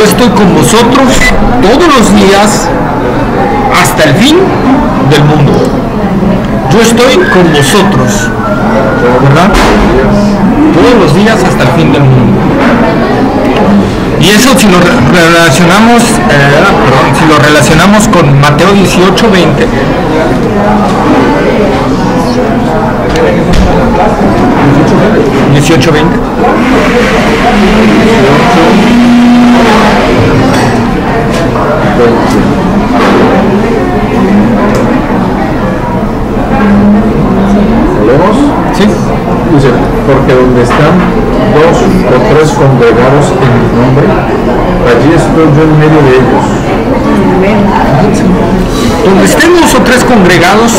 estoy con vosotros todos los días hasta el fin del mundo. Yo estoy con vosotros, ¿verdad? Todos los días hasta el fin del mundo. Y eso si lo relacionamos con Mateo 18:20. ¿Leemos? Sí. Dice, porque donde están 2 o 3 congregados en mi nombre, allí estoy yo en medio de ellos. Donde estén 2 o 3 congregados,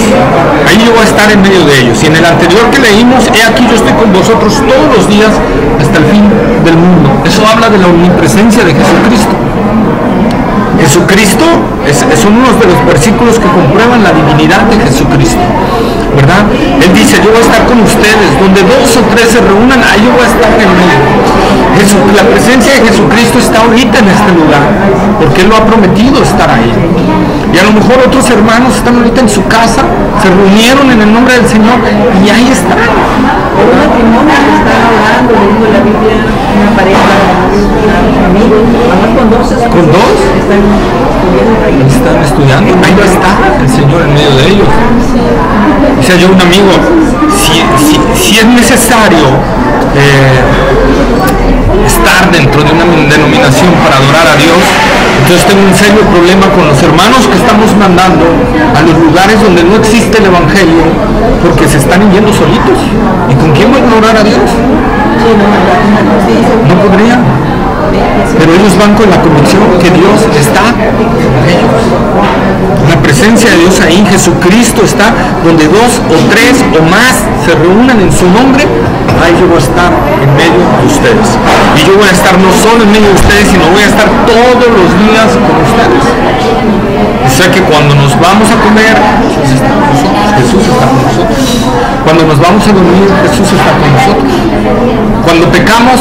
ahí yo voy a estar en medio de ellos. Y en el anterior que leímos, he aquí yo estoy con vosotros todos los días hasta el fin del mundo. Eso habla de la omnipresencia de Jesucristo. Jesucristo son unos de los versículos que comprueban la divinidad de Jesucristo, ¿verdad? Él dice, yo voy a estar con ustedes, donde 2 o 3 se reúnan, ahí yo voy a estar en medio. La presencia de Jesucristo está ahorita en este lugar, porque Él lo ha prometido estar ahí. Y a lo mejor otros hermanos están ahorita en su casa, se reunieron en el nombre del Señor, y ahí están. Un matrimonio que está orando, leyendo la Biblia, una pareja, amigos, además con 2. ¿Con 2? Están estudiando, ahí va a estar el Señor en medio de ellos. O sea, yo un amigo, si es necesario estar dentro de una denominación para adorar a Dios, entonces tengo un serio problema con los hermanos que estamos mandando a los lugares donde no existe el Evangelio, porque se están yendo solitos. ¿Y con quién voy a adorar a Dios? No podría. Pero ellos van con la convicción que Dios está con ellos. La presencia de Dios ahí, Jesucristo está donde 2 o 3 o más se reúnan en su nombre, ahí yo voy a estar en medio de ustedes. Y yo voy a estar no solo en medio de ustedes, sino voy a estar todos los días con ustedes. O sea que cuando nos vamos a comer, Jesús está con nosotros. Cuando nos vamos a dormir, Jesús está con nosotros. Cuando pecamos,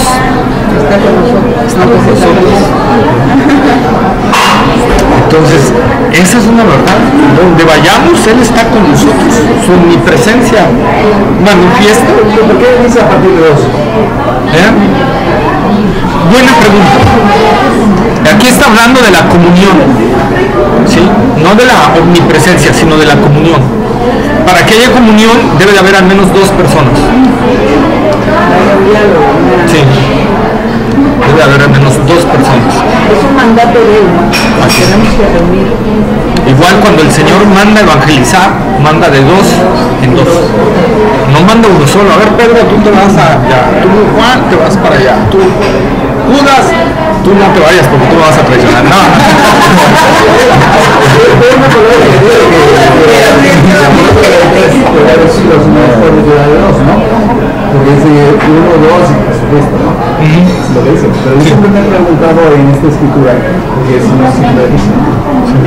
está con nosotros. Entonces, esa es una verdad. Donde vayamos, Él está con nosotros. Su omnipresencia manifiesta. ¿Por qué dice a partir de 2? Buena pregunta. Aquí está hablando de la comunión, ¿sí? No de la omnipresencia, sino de la comunión. Para que haya comunión, debe de haber al menos 2 personas. Sí. Debe haber al menos 2 personas. Es un mandato de Él, ¿no? Tenemos que reunir. Igual cuando el Señor manda evangelizar, manda de 2 en 2. No manda uno solo. A ver, Pedro, tú te vas allá. Tú, Juan, te vas para allá. Tú, Judas, tú no te vayas porque tú me vas a traicionar. No. Porque dice 1, 2 y Jesucristo, ¿no? Lo que dice. Pero yo siempre me he preguntado en esta escritura, porque si no siempre dice,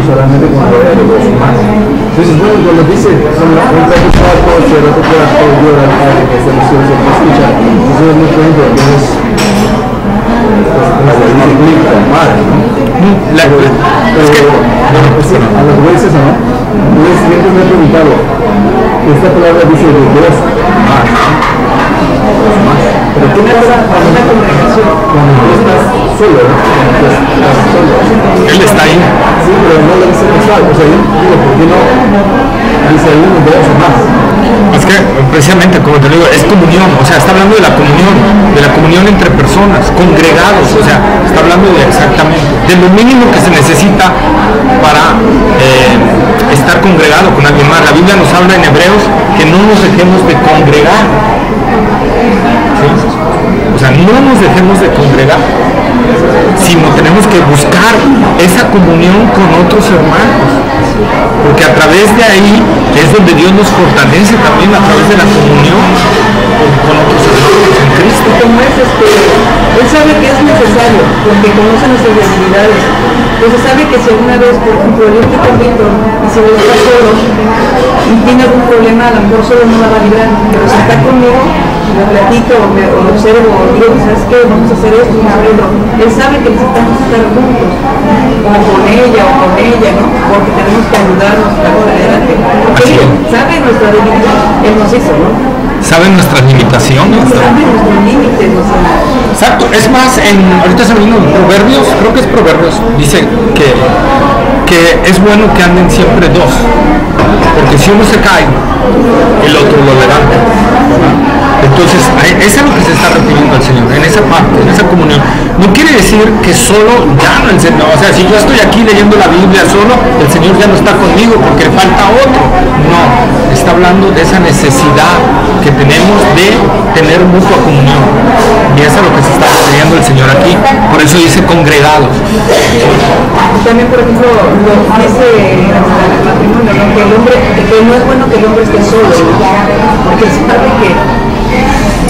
solamente con la de 2 más. Entonces, bueno, cuando dice, un cuarto, el otro cuarto, yo la padre, que se escucha, entonces es muy cuento, entonces, la de madre, ¿no? Es que, a los jueces, ¿no? Entonces, siempre me he preguntado, esta palabra dice de 2 más. Pero tú no estás en una congregación cuando tú estás solo, ¿no? Él está ahí. Sí, pero no le dice pensar, o sea, yo digo, ¿por qué no? Dice 1, 2 o más. Es que precisamente, como te digo, es comunión, o sea, está hablando de la comunión entre personas, congregados, o sea, está hablando de exactamente, de lo mínimo que se necesita para estar congregado con alguien más. La Biblia nos habla en Hebreos que no nos dejemos de congregar. ¿Sí? O sea, no nos dejemos de congregar, sino tenemos que buscar esa comunión con otros hermanos, porque a través de ahí es donde Dios nos fortalece también, a través de la comunión con otros hermanos en Cristo. Él sabe que es necesario, porque conoce nuestras debilidades. Entonces sabe que si alguna vez, por ejemplo, yo estoy conmigo y se lo está solo y tiene algún problema, a lo mejor solo no la va a librar, pero si está conmigo, lo platico, o lo observo, o digo, ¿sabes qué? Vamos a hacer esto, vamos a verlo. Él sabe que necesitamos estar juntos. como con ella o con ella, ¿no? Porque tenemos que ayudarnos para adelante. Porque sabe nuestra debilidad, Él nos hizo, ¿no? Saben nuestras limitaciones. Sabe nuestros límites, Exacto, es más, ahorita se vino en Proverbios, creo que es Proverbios, dice que es bueno que anden siempre dos, porque si uno se cae, el otro lo levanta. Entonces, es a lo que se está refiriendo el Señor, en esa parte, en esa comunión. No quiere decir que solo ya no el Señor, o sea, si yo estoy aquí leyendo la Biblia solo, el Señor ya no está conmigo porque le falta otro. No, está hablando de esa necesidad que tenemos de tener mutua comunión. Y eso es a lo que se está refiriendo el Señor aquí. Por eso dice congregados. También, por ejemplo, lo dice el matrimonio, ¿no? Que el hombre, que no es bueno que el hombre esté solo, ¿no? Porque sabe que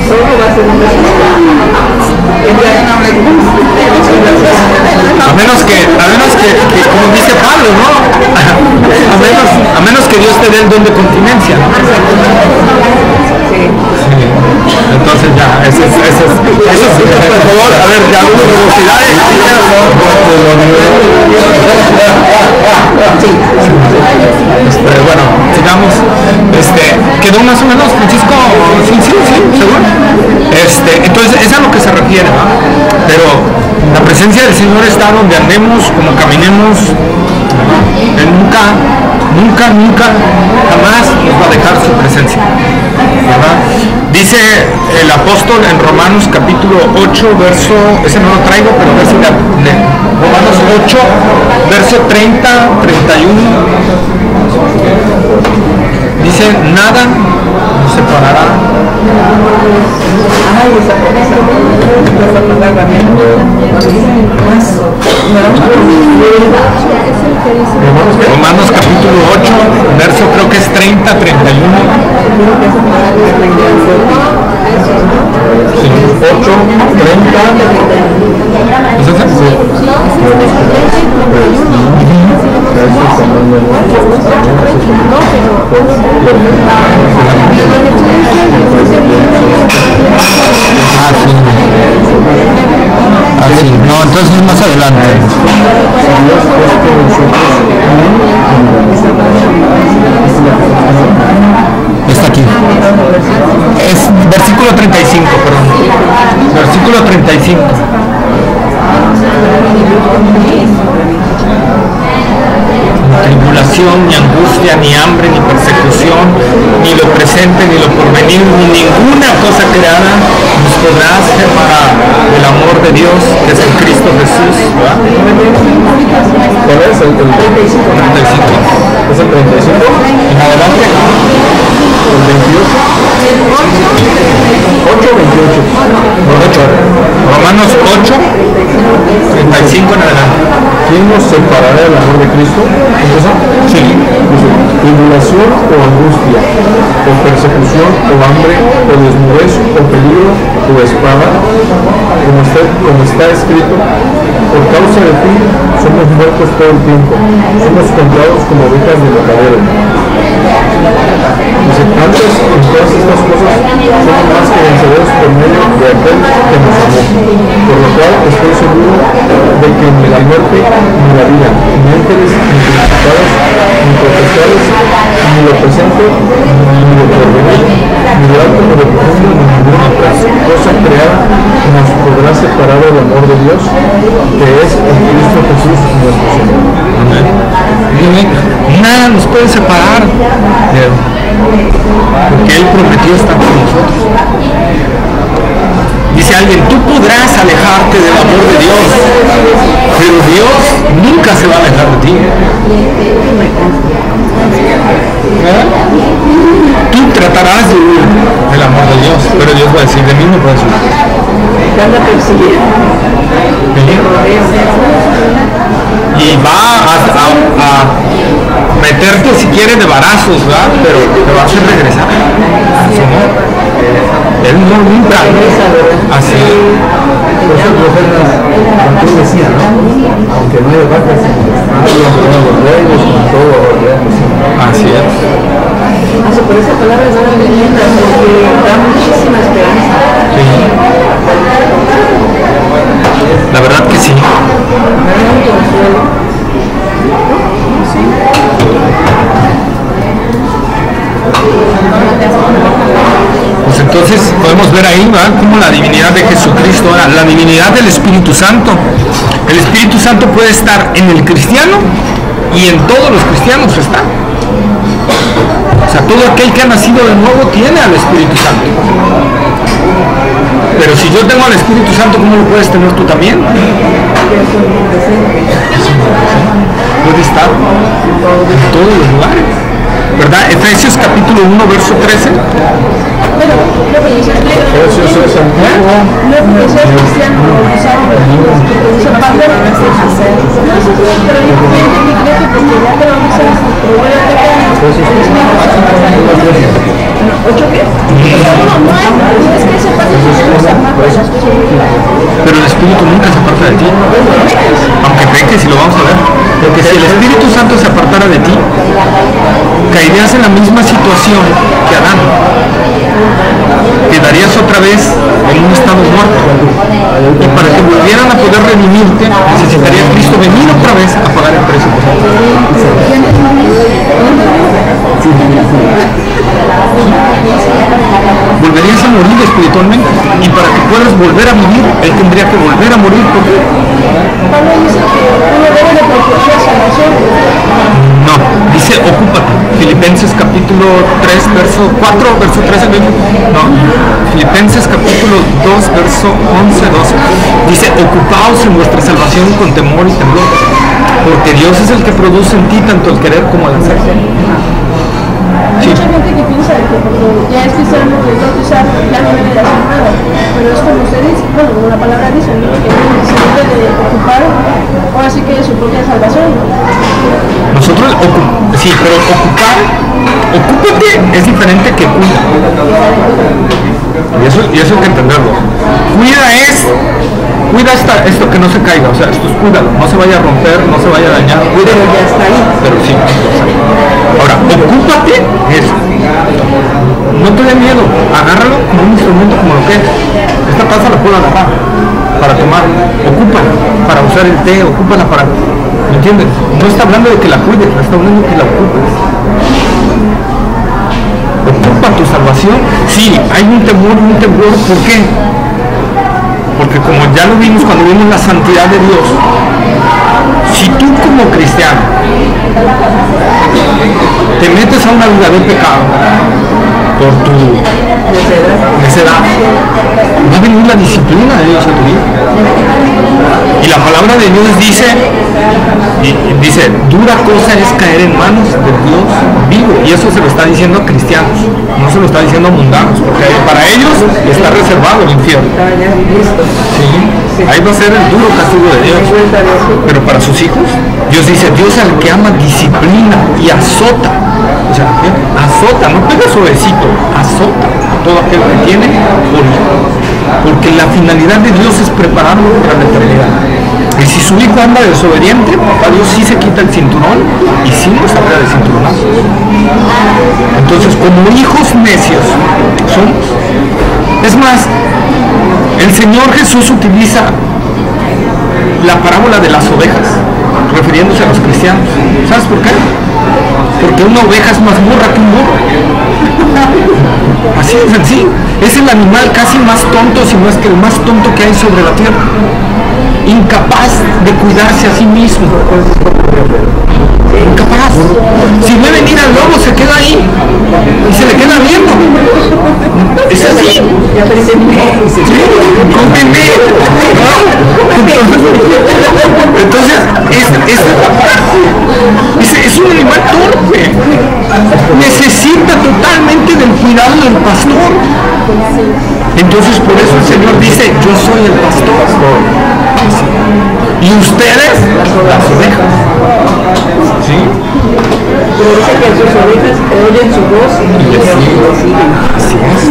solo va a ser un resultado. A menos que como dice Pablo, ¿no? A menos que Dios te dé el don de continencia, ¿no? Sí. Entonces ya, eso es, por favor, a ver, ya hubo velocidades. Bueno, sigamos. Quedó más o menos, Francisco. Sí, seguro. Entonces, es a lo que se refiere, ¿no? Pero la presencia del Señor está donde andemos, como caminemos. Él nunca, jamás nos va a dejar su presencia, ¿verdad? Dice el apóstol en Romanos capítulo 8, verso, ese no lo traigo, pero verso de Romanos 8, verso 30, 31. Dice, nada nos separará. Romanos capítulo 8, verso creo que es 30, 31. Sí, 8, 30. ¿Es ese? Así, no, entonces más adelante. Está aquí. Es versículo 35, perdón. Versículo 35. Ni tribulación, ni angustia, ni hambre, ni persecución, ni lo presente, ni lo porvenir, ni ninguna cosa creada nos podrá separar del amor de Dios que es en Cristo Jesús. ¿Verdad? ¿Cuál es el 35? 35. ¿Es el 35? En adelante. ¿El 28? 8 o 28. 8. Romanos 8, 35 en adelante. ¿Quién nos separará del amor de Cristo? ¿Empieza? Sí. Dice, tribulación o angustia, o persecución, o hambre, o desnudez, o peligro, o espada, como está escrito, por causa de ti somos muertos todo el tiempo, somos contados como ovejas de matadero. Dice, antes en todas estas cosas somos más que vencedores por medio de aquel que nos amó, por lo cual estoy seguro de que ni la muerte, ni la vida, ni ángeles, ni principados, ni potestades, ni lo presente, ni lo porvenir, ni lo alto, ni lo profundo, ni ninguna otra cosa creada nos podrá separar del amor de Dios, que es en Cristo Jesús nuestro Señor. Amén. Nada nos puede separar, porque Él prometió estar con nosotros. Dice alguien, tú podrás alejarte del amor de Dios, pero Dios nunca se va a alejar de ti. Tú tratarás de huir del amor de Dios, pero Dios va a decir, de mí no puedes huir. Y va a meterte si quiere de varazos, ¿verdad? Pero te va a hacer regresar a su amor. Él no nunca. Así. Por eso tú decías, ¿no? Aunque no haya vacas, hablan con los reyes, con todo. Así es. Por esa palabra es una leyenda porque da muchísima esperanza. Sí. La verdad que sí. ahí, ¿verdad? Como la divinidad de Jesucristo, ahora, la divinidad del Espíritu Santo. El Espíritu Santo puede estar en el cristiano y en todos los cristianos está. O sea, todo aquel que ha nacido de nuevo tiene al Espíritu Santo. Pero si yo tengo al Espíritu Santo, ¿cómo lo puedes tener tú también? Puede estar en todos los lugares, ¿verdad? Efesios capítulo 1, verso 13. Pero el Espíritu nunca se aparta de ti, aunque peques, y lo vamos a ver. Porque si el Espíritu Santo se apartara de ti, caerías en la misma situación que Adán. Quedarías otra vez en un estado muerto. Y para que volvieran a poder redimirte, necesitaría Cristo venir otra vez a pagar el precio por ti. Volverías a morir espiritualmente, y para que puedas volver a vivir, Él tendría que volver a morir por ti. No, dice ocúpate. Filipenses capítulo 3, verso 4, verso 13. No, Filipenses capítulo 2, verso 11, 12. Dice, ocupaos en vuestra salvación con temor y temblor, porque Dios es el que produce en ti tanto el querer como el hacer. Hay mucha gente que piensa que porque ya es cristiano, que bautizar, ya no debe de hacer nada. Pero es como usted dice, bueno, como la palabra dice, ¿no? Que se debe de ocupar, ahora sí que es su propia salvación. Nosotros, sí, pero ocupar, ocúpate es diferente que cuida. Y eso hay que entenderlo. Cuida esto que no se caiga, o sea, esto es cuídalo, no se vaya a romper, no se vaya a dañar, cuídalo. Pero ya está ahí. Pero sí. Ahora, ocúpate es, no te dé miedo, agárralo como un instrumento, como lo que es. Esta taza la puedo agarrar para tomar, ocúpala para usar el té, ocúpala para, ¿me entiendes? No está hablando de que la cuides, está hablando de que la ocupes. Ocupa tu salvación. Sí, hay un temor, ¿por qué? Porque como ya lo vimos cuando vimos la santidad de Dios, si tú como cristiano te metes a una vida de pecado por tu necedad, va a venir la disciplina de Dios a tu vida. Y la palabra de Dios dice, dura cosa es caer en manos de Dios vivo. Y eso se lo está diciendo a cristianos, no se lo está diciendo a mundanos, porque para ellos está reservado el infierno. Sí, ahí va a ser el duro castigo de Dios. Pero para sus hijos, Dios dice, Dios al que ama disciplina y azota. O sea, azota, no pega suavecito, azota a todo aquel que tiene por hijo. Porque la finalidad de Dios es prepararlo para la eternidad. Y si su hijo anda desobediente, papá Dios sí se quita el cinturón y sí nos saca de cinturonazos. Entonces, como hijos necios somos. Es más, el Señor Jesús utiliza la parábola de las ovejas, refiriéndose a los cristianos. ¿Sabes por qué? Porque una oveja es más burra que un burro. Así de sencillo. Es el animal casi más tonto, si no es que el más tonto que hay sobre la tierra. Incapaz de cuidarse a sí mismo. Incapaz. Si ve venir al lobo, se queda ahí y se le queda viendo. Es así. Entonces es un animal torpe. Necesita totalmente del cuidado del pastor. Entonces por eso el Señor dice, yo soy el pastor. Y ustedes, las ovejas. ¿Sí? Pero dice que sus ovejas oyen su voz y le siguen. Así es.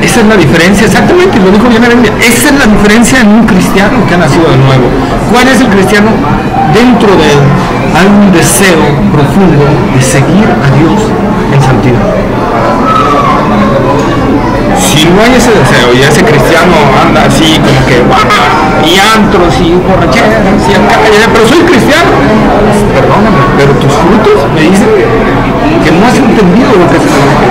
Esa es la diferencia, exactamente, lo dijo bien la Biblia. Esa es la diferencia en un cristiano que ha nacido de nuevo. ¿Cuál es el cristiano? Dentro de él hay un deseo profundo de seguir a Dios en santidad. Si no hay ese deseo y ese cristiano anda así como que y antros y borracheras y acá, pero soy cristiano, perdóname, pero tus frutos me dicen que no has entendido lo que es el amor,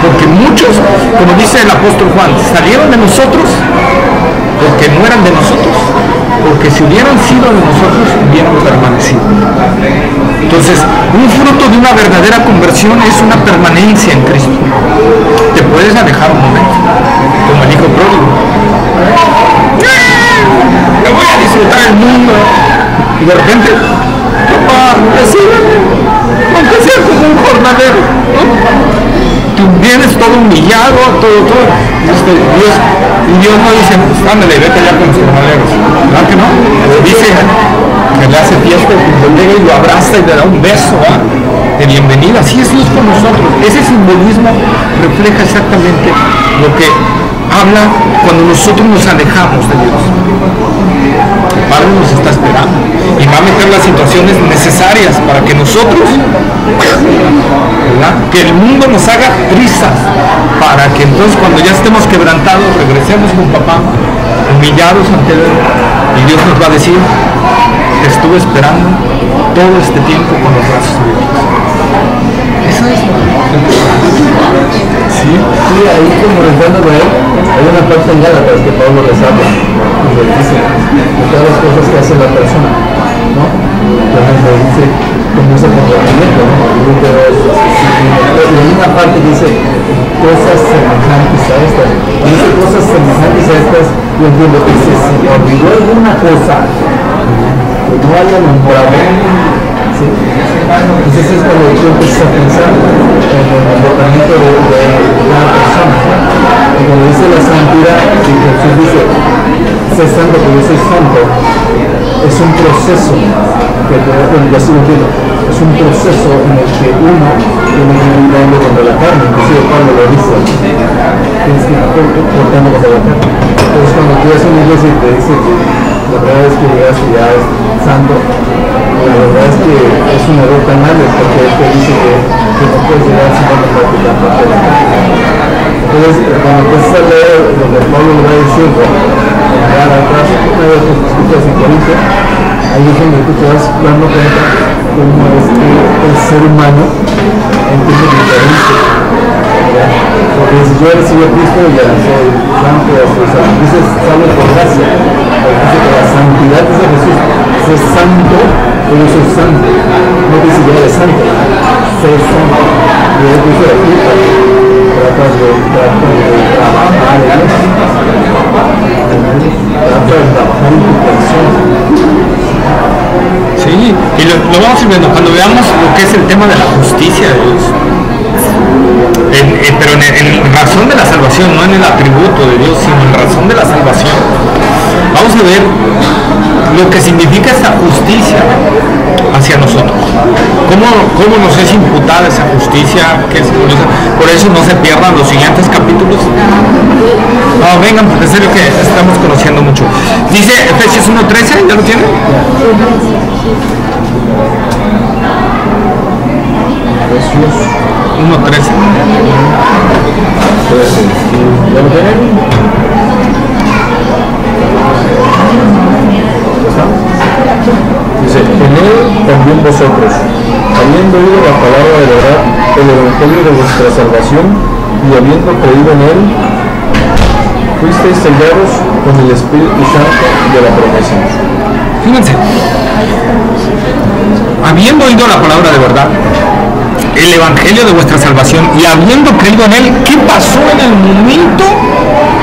porque muchos, como dice el apóstol Juan, salieron de nosotros porque no eran de nosotros, porque si hubieran sido de nosotros hubieran permanecido. Entonces, un fruto de una verdadera conversión es una permanencia en Cristo. Te puedes alejar un momento, como el hijo pródigo. Me voy a disfrutar el mundo, y de repente, papá, recíbeme, aunque sea como un jornalero, ¿no? Tú vienes todo humillado, todo. Dios no dice, ándale, vete ya con los jornaleros. ¿Verdad que no? Dice que le hace fiesta y llega y lo abraza y le da un beso, ¿verdad? De bienvenida. Así es Dios con nosotros. Ese simbolismo refleja exactamente lo que habla cuando nosotros nos alejamos de Dios. El Padre nos está esperando y va a meter las situaciones necesarias para que nosotros, ¿verdad?, que el mundo nos haga trizas, para que entonces cuando ya estemos quebrantados regresemos con papá, humillados ante él, y Dios nos va a decir: te estuve esperando todo este tiempo con los brazos abiertos. Eso es. Sí, ahí como rezando de él, hay una parte en Gálatas que Pablo les habla y les dice de todas las cosas que hace la persona, ¿no? Entonces le dice como ese comportamiento, ¿no? Y hay una parte que dice cosas semejantes a estas. Y dice cosas semejantes a estas, yo entiendo que dice, si me olvidó alguna cosa que no haya nombrado, ¿sí? Entonces es cuando tú empiezas a pensar en el comportamiento de una persona, ¿no? Y cuando dice la santidad, si Jesús dice, sé santo porque yo soy santo, es un proceso que yo sí lo entiendo, es un proceso en el que uno tiene que ir dando contra la carne, inclusive Pablo lo dice, tienes que ir cortando contra la carne. Entonces cuando tú vas a una iglesia y te dice que la verdad es que llegaste ya es santo, la verdad es que es un error tan grande, porque él te dice que no puedes llegar sin practicar parte de la carne. Entonces cuando empiezas a leer lo que Pablo le va diciendo, atrás, una vez que escuchas en Corinto, ahí es donde tú te vas dando cuenta cómo es que el ser humano entiende diferente. Porque si yo recibo a Cristo, ya soy santo, ya soy santo. Dices, salvo por gracia. Porque dice que la santidad es de Jesús. Sé santo, pero yo soy santo. No dice ya eres santo. Sé santo. Y él dice la culpa. Tratas de trabajar en eso. Trata de trabajar en tu persona. Sí, y lo vamos a ir viendo cuando veamos lo que es el tema de la justicia de Dios. Pero en razón de la salvación, no en el atributo de Dios, sino en razón de la salvación. Vamos a ver lo que significa esta justicia hacia nosotros. ¿Cómo nos es imputada esa justicia? ¿Qué simboliza? Por eso no se pierdan los siguientes capítulos. No, vengan, porque es lo que estamos conociendo mucho. Dice Efesios 1:13, ¿ya lo tienen? Efesios 1:13. ¿Ya lo tienen? Dice, en él también vosotros, habiendo oído la palabra de verdad, el evangelio de vuestra salvación, y habiendo creído en él, fuisteis sellados con el Espíritu Santo de la promesa. Fíjense, habiendo oído la palabra de verdad, el evangelio de vuestra salvación, y habiendo creído en él, ¿qué pasó en el momento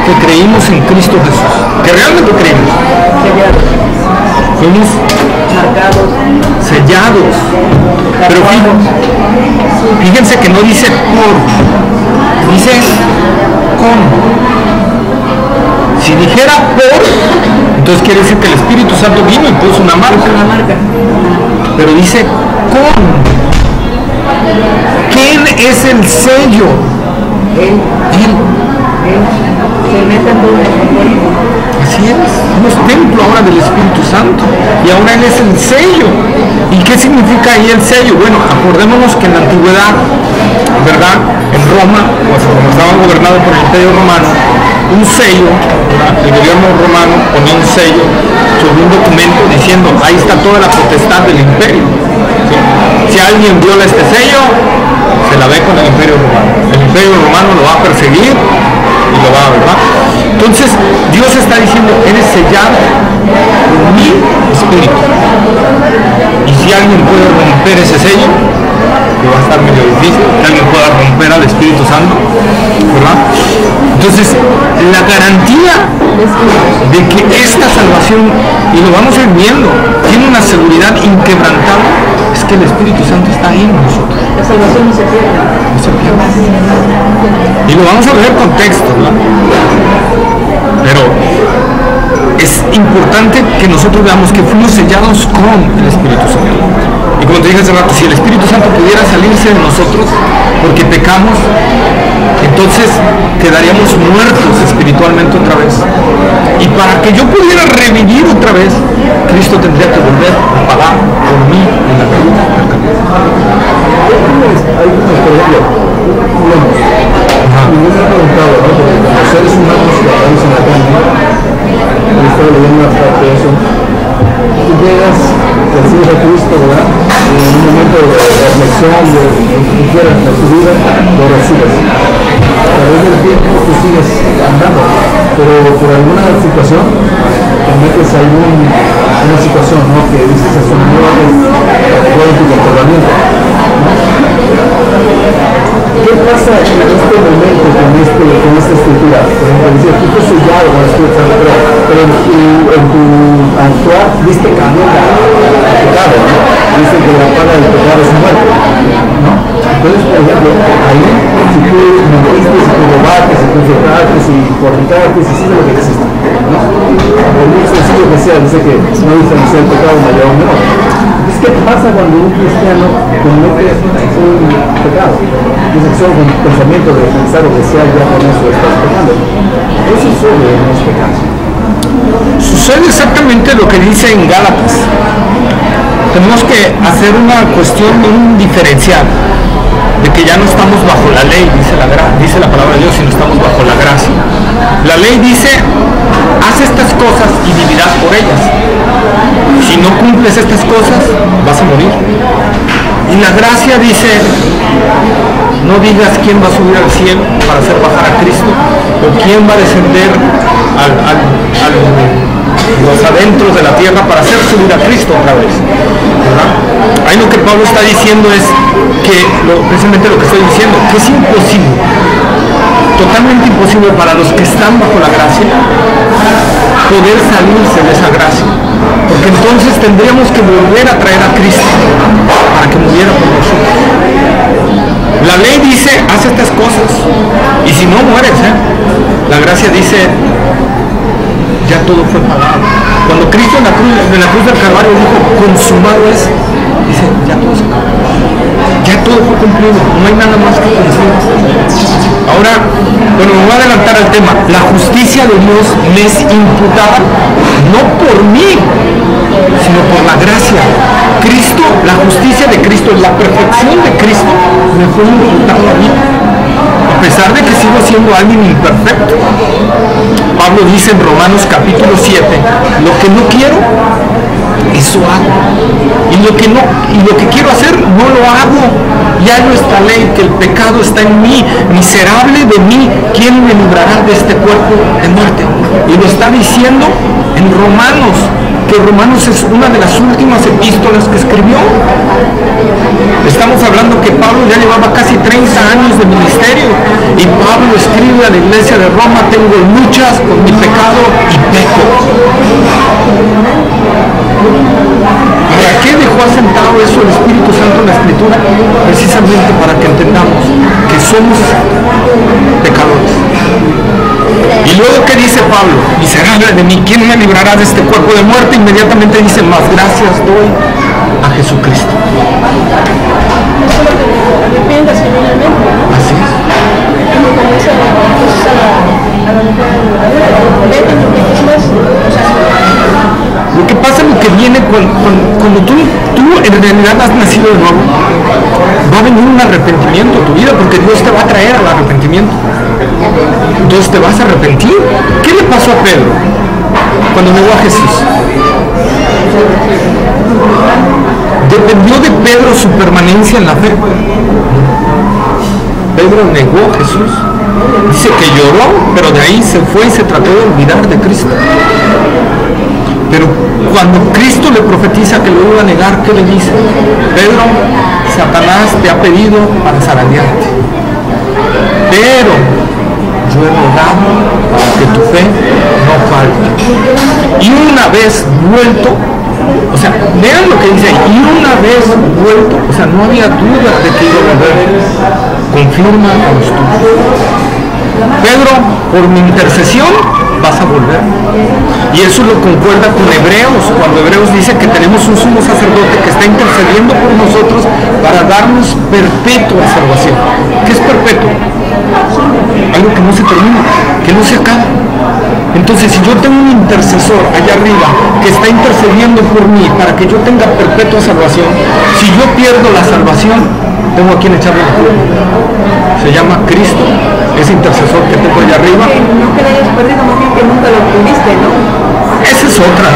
que creímos en Cristo Jesús? Que realmente creímos. Fuimos marcados, sellados. Pero fíjense que no dice por, dice con. Si dijera por, entonces quiere decir que el Espíritu Santo vino y puso una marca. Pero dice con. ¿Quién es el sello? Él. Se mete en todo el. Así es, somos templo ahora del Espíritu Santo y ahora Él es el sello. ¿Y qué significa ahí el sello? Bueno, acordémonos que en la antigüedad, ¿verdad?, en Roma, pues como estaban gobernados por el Imperio Romano, un sello, ¿verdad?, el gobierno romano ponía un sello sobre un documento diciendo, ahí está toda la potestad del imperio. ¿Sí? Si alguien viola este sello, se la ve con el Imperio Romano. El imperio romano lo va a perseguir y lo va a, ¿verdad? Entonces Dios está diciendo, eres sellado por mi espíritu. Y si alguien puede romper ese sello, que va a estar medio difícil, que alguien pueda romper al Espíritu Santo, ¿verdad? Entonces, la garantía de que esta salvación, y lo vamos a ir viendo, tiene una seguridad inquebrantable, es que el Espíritu Santo está ahí en nosotros. La salvación no se pierde. No se pierde. Y lo vamos a ver con texto, ¿verdad? Pero es importante que nosotros veamos que fuimos sellados con el Espíritu Santo. Y como te dije hace rato, si el Espíritu Santo pudiera salirse de nosotros porque pecamos, entonces quedaríamos muertos espiritualmente otra vez. Y para que yo pudiera revivir otra vez, Cristo tendría que volver a pagar por mí en la cruz del Calvario. Hay unos, por ejemplo, y yo me he preguntado, ¿no? Porque los seres humanos que estamos en la carne, he estado leyendo una parte de eso, tú llegas, recibes a Cristo, ¿verdad? Y en un momento de reflexión, de lo que tú quieras de tu vida, lo recibes. A través del tiempo tú sigues andando, pero por alguna situación te metes a una situación, ¿no? Que dices, eso no es tu comportamiento, ¿no? ¿Qué pasa en este momento con esta escritura? Por ejemplo, dice, tú te sellado con la escritura, pero en tu actuar viste camino al pecado, ¿no? Dice que la paga del pecado es muerte, ¿no? Entonces, por ejemplo, ahí, si tú mentiste, si tú robaste, si tú insultaste, si fornicaste, si hiciste lo que hiciste, ¿no? Por muy sencillo que sea, dice que no diferencia el pecado mayor o menor. Entonces, ¿qué pasa cuando un cristiano comete un pecado? Dice que solo con el pensamiento de pensar o desear ya con eso estás pecando. ¿Qué sucede en este caso? Sucede exactamente lo que dice en Gálatas. Tenemos que hacer una cuestión de un diferencial, de que ya no estamos bajo la ley, dice la palabra de Dios, sino estamos bajo la gracia. La ley dice, haz estas cosas y vivirás por ellas. Si no cumples estas cosas, vas a morir. Y la gracia dice, no digas quién va a subir al cielo para hacer bajar a Cristo, o quién va a descender a los adentros de la tierra para hacer subir a Cristo otra vez, ¿verdad? Ahí lo que Pablo está diciendo es que, precisamente lo que estoy diciendo, que es imposible, totalmente imposible para los que están bajo la gracia, poder salirse de esa gracia, porque entonces tendríamos que volver a traer a Cristo para que muriera por nosotros. La ley dice, haz estas cosas, y si no mueres, la gracia dice, ya todo fue pagado. Cuando Cristo en la cruz del Calvario dijo, consumado es, dice, ya todo se acabó. Ya todo fue cumplido, no hay nada más que cumplir. Ahora, bueno, me voy a adelantar al tema. La justicia de Dios me es imputada no por mí, sino por la gracia. Cristo, la justicia de Cristo, la perfección de Cristo me fue imputada a mí, a pesar de que sigo siendo alguien imperfecto. Pablo dice en Romanos capítulo 7, lo que no quiero, eso hago. Y lo que quiero hacer, no lo hago. Ya no está ley, que el pecado está en mí. Miserable de mí, ¿quién me librará de este cuerpo de muerte? Y lo está diciendo en Romanos, que Romanos es una de las últimas epístolas que escribió. Estamos hablando que Pablo ya llevaba casi 30 años de ministerio, y Pablo escribe a la iglesia de Roma, tengo luchas con mi pecado y peco. ¿Para qué dejó asentado eso el Espíritu Santo en la Escritura? Precisamente para que entendamos que somos pecadores. Y luego, ¿qué dice Pablo? Miserable de mí, ¿quién me librará de este cuerpo de muerte? Inmediatamente dice, más gracias doy a Jesucristo. Arrepientas genuinamente. Así es. Como comienza entonces a la mujer, vete porque es más, o sea, Lo que pasa, lo que viene cuando tú en realidad has nacido de nuevo, va a venir un arrepentimiento a tu vida, porque Dios te va a traer al arrepentimiento. Entonces te vas a arrepentir. ¿Qué le pasó a Pedro cuando negó a Jesús? ¿Dependió de Pedro su permanencia en la fe? Pedro negó a Jesús. Dice que lloró, pero de ahí se fue y se trató de olvidar de Cristo. Pero cuando Cristo le profetiza que lo iba a negar, ¿qué le dice? Pedro, Satanás te ha pedido para zarandearte, pero yo he rogado para que tu fe no falte. Y una vez vuelto, o sea, vean lo que dice ahí, y una vez vuelto, o sea, no había duda de que iba a volver, confirma a los tuyos. Pedro, por mi intercesión vas a volver. Y eso lo concuerda con Hebreos, cuando Hebreos dice que tenemos un sumo sacerdote que está intercediendo por nosotros para darnos perpetua salvación. ¿Qué es perpetuo? Algo que no se termina, que no se acaba. Entonces, si yo tengo un intercesor allá arriba que está intercediendo por mí para que yo tenga perpetua salvación, si yo pierdo la salvación, tengo a quien echarle la culpa. Se llama Cristo, ese intercesor que tengo allá arriba. No que lo hayas perdido, más bien que nunca lo tuviste, ¿no? Esa es otra.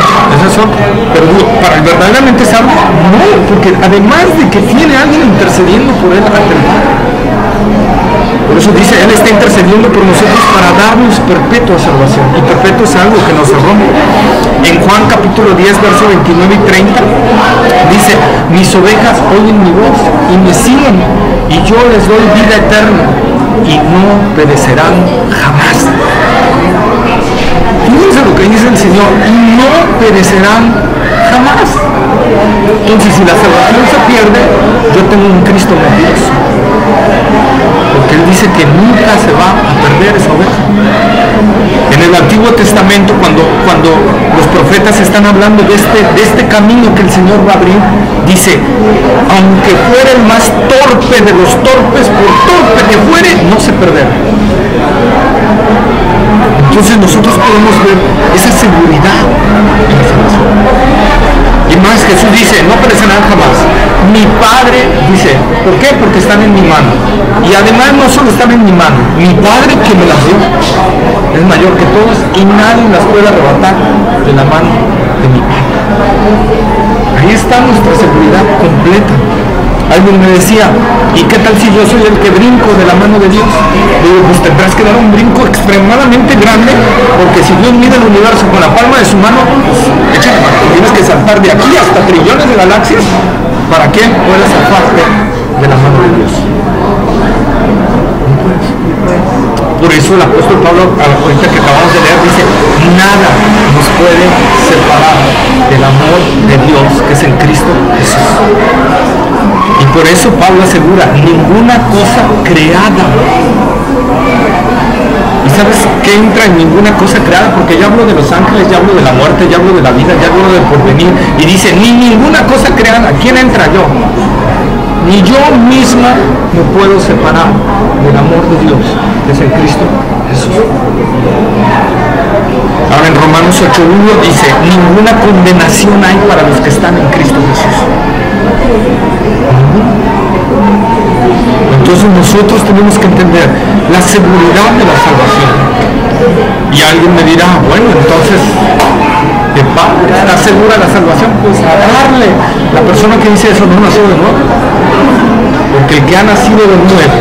Pero para el verdaderamente salvo, no, porque además de que tiene alguien intercediendo por él ante el Padre. Por eso dice, Él está intercediendo por nosotros para darnos perpetua salvación. Y perpetuo es algo que nos rompe. En Juan capítulo 10, versos 29 y 30, dice, mis ovejas oyen mi voz y me siguen, y yo les doy vida eterna, y no perecerán jamás. Fíjense lo que dice el Señor, y no perecerán jamás. Entonces, si la salvación se pierde, yo tengo un Cristo mentiroso. Porque Él dice que nunca se va a perder esa oveja. En el Antiguo Testamento, cuando los profetas están hablando de este camino que el Señor va a abrir, dice, aunque fuera el más torpe de los torpes, por torpe que fuere, no se perderá. Entonces nosotros podemos ver esa seguridad en la salvación. Y más, Jesús dice, no perecerán jamás. Mi Padre dice, ¿por qué? Porque están en mi mano. Y además no solo están en mi mano, mi Padre que me las dio es mayor que todos y nadie las puede arrebatar de la mano de mi Padre. Ahí está nuestra seguridad completa. Alguien me decía, ¿y qué tal si yo soy el que brinco de la mano de Dios? Digo, pues tendrás que dar un brinco extremadamente grande, porque si Dios mide el universo con la palma de su mano, pues échale, tienes que saltar de aquí hasta trillones de galaxias para que puedas saltarte de la mano de Dios. Por eso el apóstol Pablo, a la cuenta que acabamos de leer, dice, nada nos puede separar del amor de Dios que es en Cristo Jesús. Y por eso Pablo asegura, ninguna cosa creada. ¿Y sabes qué entra en ninguna cosa creada? Porque ya hablo de los ángeles, ya hablo de la muerte, ya hablo de la vida, ya hablo del porvenir. Y dice, ni ninguna cosa creada. ¿Quién entra? Yo. Ni yo misma me puedo separar del amor de Dios, que es en Cristo Jesús. Ahora en Romanos 8:1 dice, ninguna condenación hay para los que están en Cristo Jesús. Entonces nosotros tenemos que entender la seguridad de la salvación. Y alguien me dirá, bueno, entonces, ¿qué padre? ¿Está segura la salvación? Pues a darle. La persona que dice eso no nació de nuevo. Porque el que ha nacido de nuevo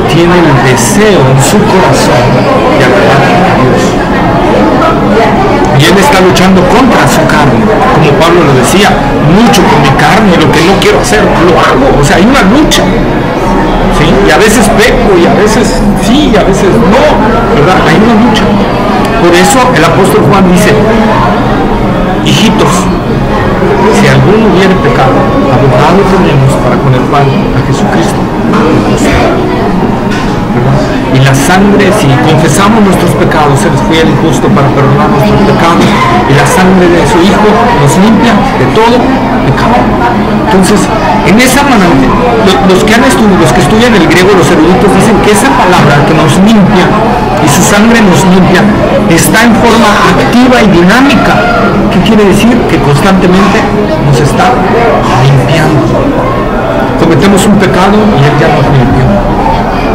tiene el deseo en su corazón de agradar a Dios. Y él está luchando contra su carne, como Pablo lo decía, lucho con mi carne, lo que no quiero hacer, lo hago. O sea, hay una lucha, ¿sí? Y a veces peco, y a veces sí, y a veces no, ¿verdad? Hay una lucha. Por eso el apóstol Juan dice, hijitos, si alguno hubiere pecado, abogado tenemos para con el Padre, a Jesucristo. Y la sangre, si confesamos nuestros pecados, Él es fiel y justo para perdonar nuestros pecados, y la sangre de su Hijo nos limpia de todo pecado. Entonces, en esa manera, los que estudian el griego, los eruditos, dicen que esa palabra que nos limpia y su sangre nos limpia está en forma activa y dinámica. ¿Qué quiere decir? Que constantemente nos está limpiando. Cometemos un pecado y Él ya nos limpió.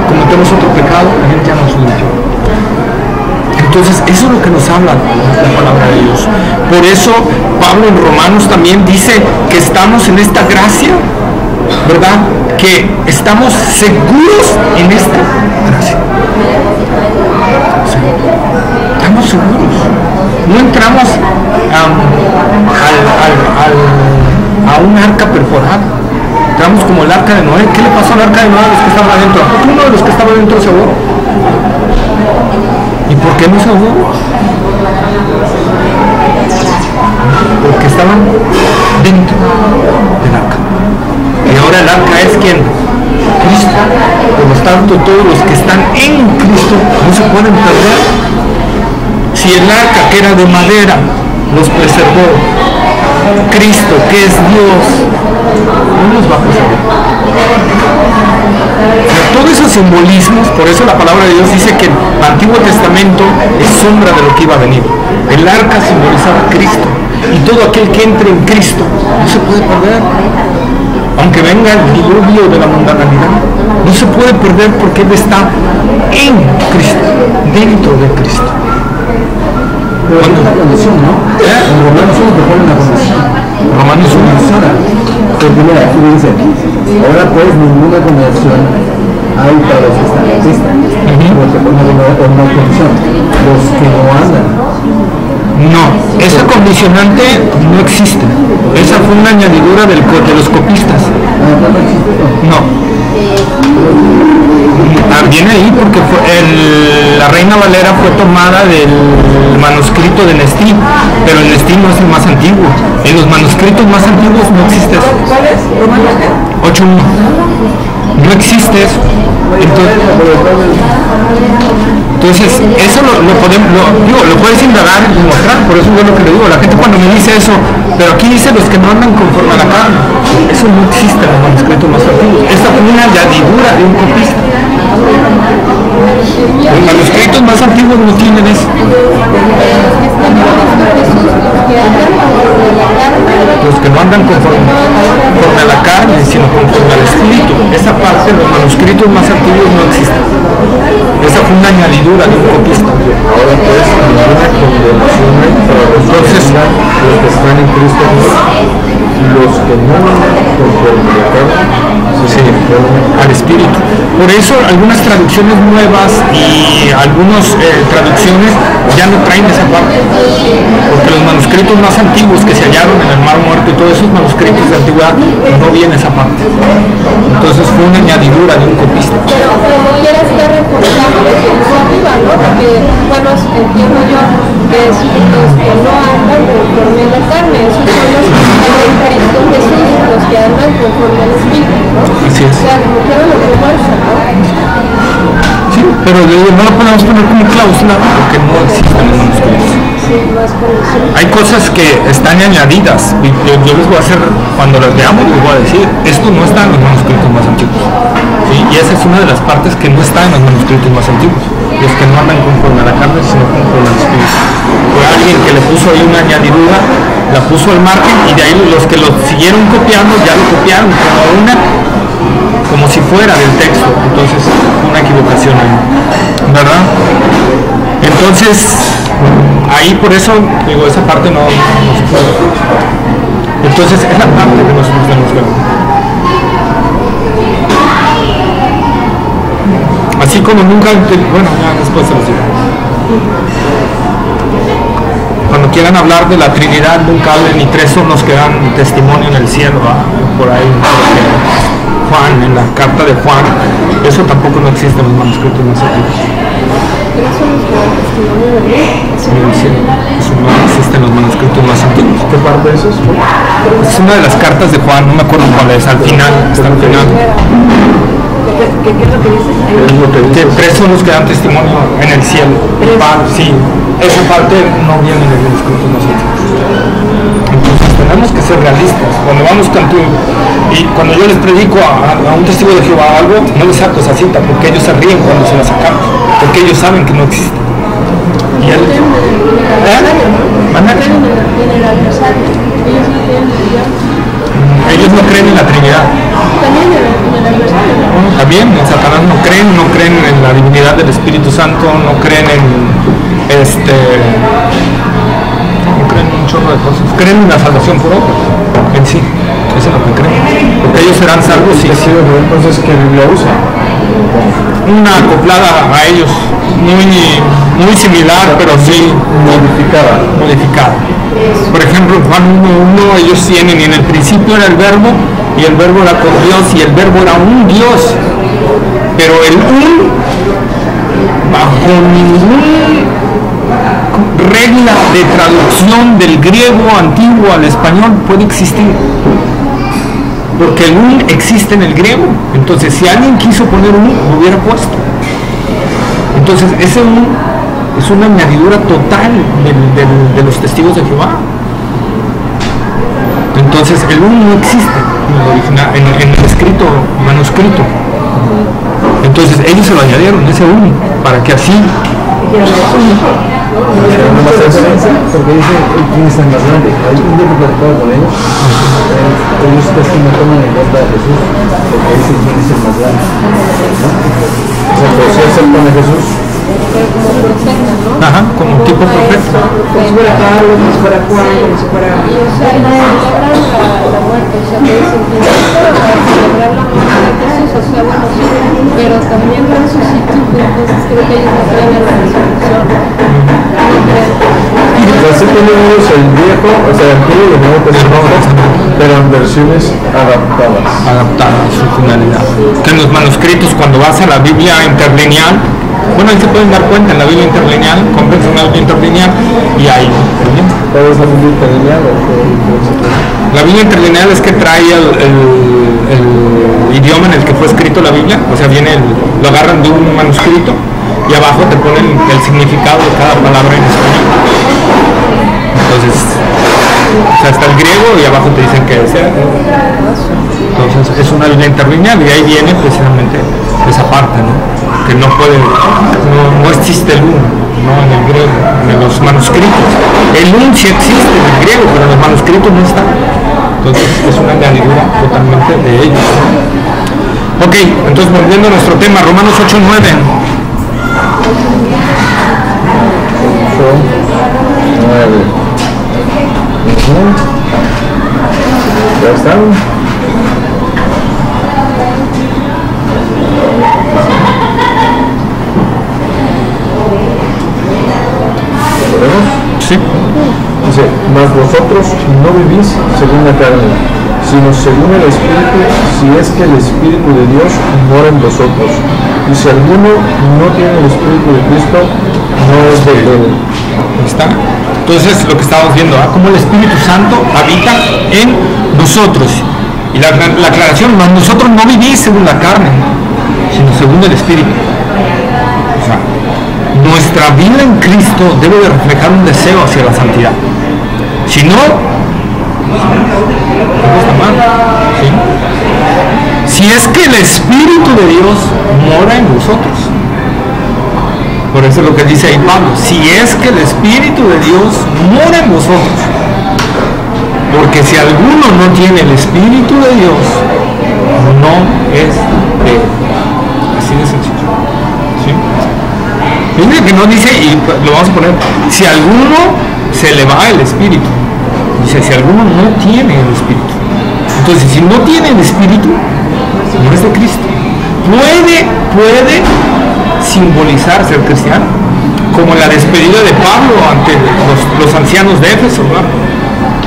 Cometemos otro pecado y Él ya nos limpió. Entonces, eso es lo que nos habla la palabra de Dios. Por eso, Pablo en Romanos también dice que estamos en esta gracia ¿verdad? Que estamos seguros en esta gracia. Sí. Estamos seguros. No entramos a un arca perforada. Entramos como el arca de Noé. ¿Qué le pasó al arca de Noé a los que estaban adentro? Uno de los que estaba adentro se ahogó. ¿Y por qué no se ahogó? Porque estaban dentro del arca. Y ahora el arca es ¿quién? Cristo. Por lo tanto, todos los que están en Cristo no se pueden perder. Si el arca, que era de madera, los preservó, Cristo, que es Dios, no los va a preservar. Todos esos simbolismos, por eso la palabra de Dios dice que el Antiguo Testamento es sombra de lo que iba a venir. El arca simbolizaba a Cristo, y todo aquel que entre en Cristo no se puede perder. Aunque venga el diluvio de la mundanalidad, no se puede perder porque Él está en Cristo, dentro de Cristo. Pero es una condición, ¿no? En Romanos 1 te pone una condición. Romanos 1. Porque mira, aquí dice, ahora pues ninguna condición hay para los que están en Cristo. Porque pone una condición, los que no andan. No, esa condicionante no existe. Esa fue una añadidura de los copistas. No. Viene ahí porque la Reina Valera fue tomada del manuscrito de Nestí, pero el Nestí no es el más antiguo. En los manuscritos más antiguos no existe eso. ¿Cuál es? ¿Romanos qué? 8.1. No existe eso. Entonces eso lo puedes indagar y mostrar, por eso es lo que le digo. La gente cuando me dice eso, pero aquí dice los que no andan conforme a la carne, eso no existe en los manuscritos más antiguos. Esta fue una añadidura de un copista. Los manuscritos más antiguos no tienen eso. Los que no andan conforme a la carne, sino conforme al Espíritu. Esa parte de los manuscritos más antiguos no existe. Esa fue una añadidura de un copista. Ahora pues ninguna condenación hay para los que están en Cristo, los que no andan conforme a la carne, al Espíritu. Por eso algunas traducciones nuevas y algunas traducciones ya no traen esa parte, porque los manuscritos más antiguos que se hallaron en el Mar Muerto y todos esos manuscritos de antigüedad no viene esa parte. Entonces fue una añadidura de un copista. Pero como quiera estar reforzando lo que hizo arriba, ¿no? Porque, bueno, entiendo yo que es los que no andan conforme a la carne, esos son los que están en Cristo Jesús, los que andan conforme al Espíritu, ¿no? Así es. O sea, como quiera lo refuerza, ¿no? Sí, pero no lo podemos poner como cláusula porque no existen los manuscritos. Sí, más condición. Hay cosas que están añadidas y yo les voy a hacer, cuando las veamos les voy a decir, esto no está en los manuscritos más antiguos. ¿Sí? Y esa es una de las partes que no está en los manuscritos más antiguos. Los que no andan conforme a la carne, sino conforme al Espíritu. Fue alguien que le puso ahí una añadidura, la puso al margen y de ahí los que lo siguieron copiando ya lo copiaron como si fuera del texto. Entonces una equivocación ahí, ¿verdad? Entonces ahí por eso digo, esa parte no se puede. Entonces es la parte que nosotros tenemos que ver. Así como nunca, bueno, ya después se los digo. Cuando quieran hablar de la Trinidad, nunca hablen ni tres son los que dan testimonio en el cielo, ¿va? Por ahí, Juan, en la carta de Juan, eso tampoco no existe en los manuscritos más antiguos. Eso no existe en los manuscritos más antiguos. ¿Qué parte de eso es? Es una de las cartas de Juan, no me acuerdo cuál es, al final, hasta el final. ¿Qué es lo que dices? Que tres son los que dan testimonio en el cielo. Sí, esa parte no viene de los manuscritos más antiguos. Entonces tenemos que ser realistas. Cuando vamos y cuando yo les predico a un testigo de Jehová algo, no les saco esa cita porque ellos se ríen cuando se la sacamos, porque ellos saben que no existe. Y él, ellos no creen en la Trinidad. También en Satanás no creen en la divinidad del Espíritu Santo, no creen en no creen en un chorro de cosas. Creen en la salvación por obra, en sí. Eso es lo que creen. Porque ellos serán salvos, sí. Entonces, ¿qué Biblia usa? Una acoplada a ellos, muy similar, pero sí modificada. Por ejemplo, en Juan 1:1 ellos tienen, y en el principio era el verbo, y el verbo era con Dios, y el verbo era un Dios. Pero el bajo ninguna regla de traducción del griego antiguo al español puede existir. Porque el existe en el griego. Entonces, si alguien quiso poner lo hubiera puesto. Entonces, ese es una añadidura total de los testigos de Jehová. Entonces, el no existe en el escrito, manuscrito. Entonces, ellos se lo añadieron, ese para que así... Porque dice quién es el más grande. Hay un día que platicaba con ellos, ellos casi no toman en cuenta a Jesús, porque dicen quién es el más grande. O sea, pero si aceptan a Jesús, como profeta, ¿no? Ajá, como tipo profeta. Como si fuera Pablo, como si fuera Juan, como si fuera... Y o sea, celebrar la muerte, o sea, que dicen que para celebrar la muerte de Jesús, o sea, bueno, sí, pero también resucitó, entonces creo que ellos no creen en la resurrección. así tenemos el viejo, o sea, el antiguo y el nuevo testamento, pero en versiones adaptadas. Adaptadas a su finalidad. Que en los manuscritos, cuando vas a la Biblia interlineal, bueno, ahí se pueden dar cuenta, en la Biblia interlineal, compras una Biblia interlineal y ahí. ¿Cuál es la Biblia interlineal? La Biblia interlineal es que trae el idioma en el que fue escrito la Biblia, o sea, lo agarran de un manuscrito y abajo te ponen el significado de cada palabra en español. Entonces, o sea, está el griego y abajo te dicen que es. Entonces, es una Biblia interlineal y ahí viene precisamente esa parte, ¿no? Que no existe el uno, ¿no? En el griego, en los manuscritos. El un sí existe en el griego, pero en los manuscritos no está. Entonces, es una añadidura totalmente de ellos, ¿no? Ok, entonces volviendo a nuestro tema, Romanos 8:9. ¿Ya están? ¿Podemos? Sí. Dice, mas vosotros no vivís según la carne, sino según el Espíritu, si es que el Espíritu de Dios mora en vosotros. Y si alguno no tiene el Espíritu de Cristo, no es de él. ¿Está? Entonces, lo que estábamos viendo, cómo el Espíritu Santo habita en nosotros. Y la aclaración, nosotros no vivís según la carne, sino según el Espíritu. O sea, nuestra vida en Cristo debe de reflejar un deseo hacia la santidad. Si no, está mal. ¿Sí? Si es que el Espíritu de Dios mora en vosotros. Por eso es lo que dice ahí Pablo. Si es que el Espíritu de Dios mora en vosotros. Porque si alguno no tiene el Espíritu de Dios, no es de él. Así de sencillo. ¿Sí? Dice que no dice, y lo vamos a poner, si alguno se le va el Espíritu. Dice, si alguno no tiene el Espíritu. Entonces, si no tiene el Espíritu, no es de Cristo. Puede simbolizar ser cristiano, como la despedida de Pablo ante los ancianos de Éfeso, ¿no?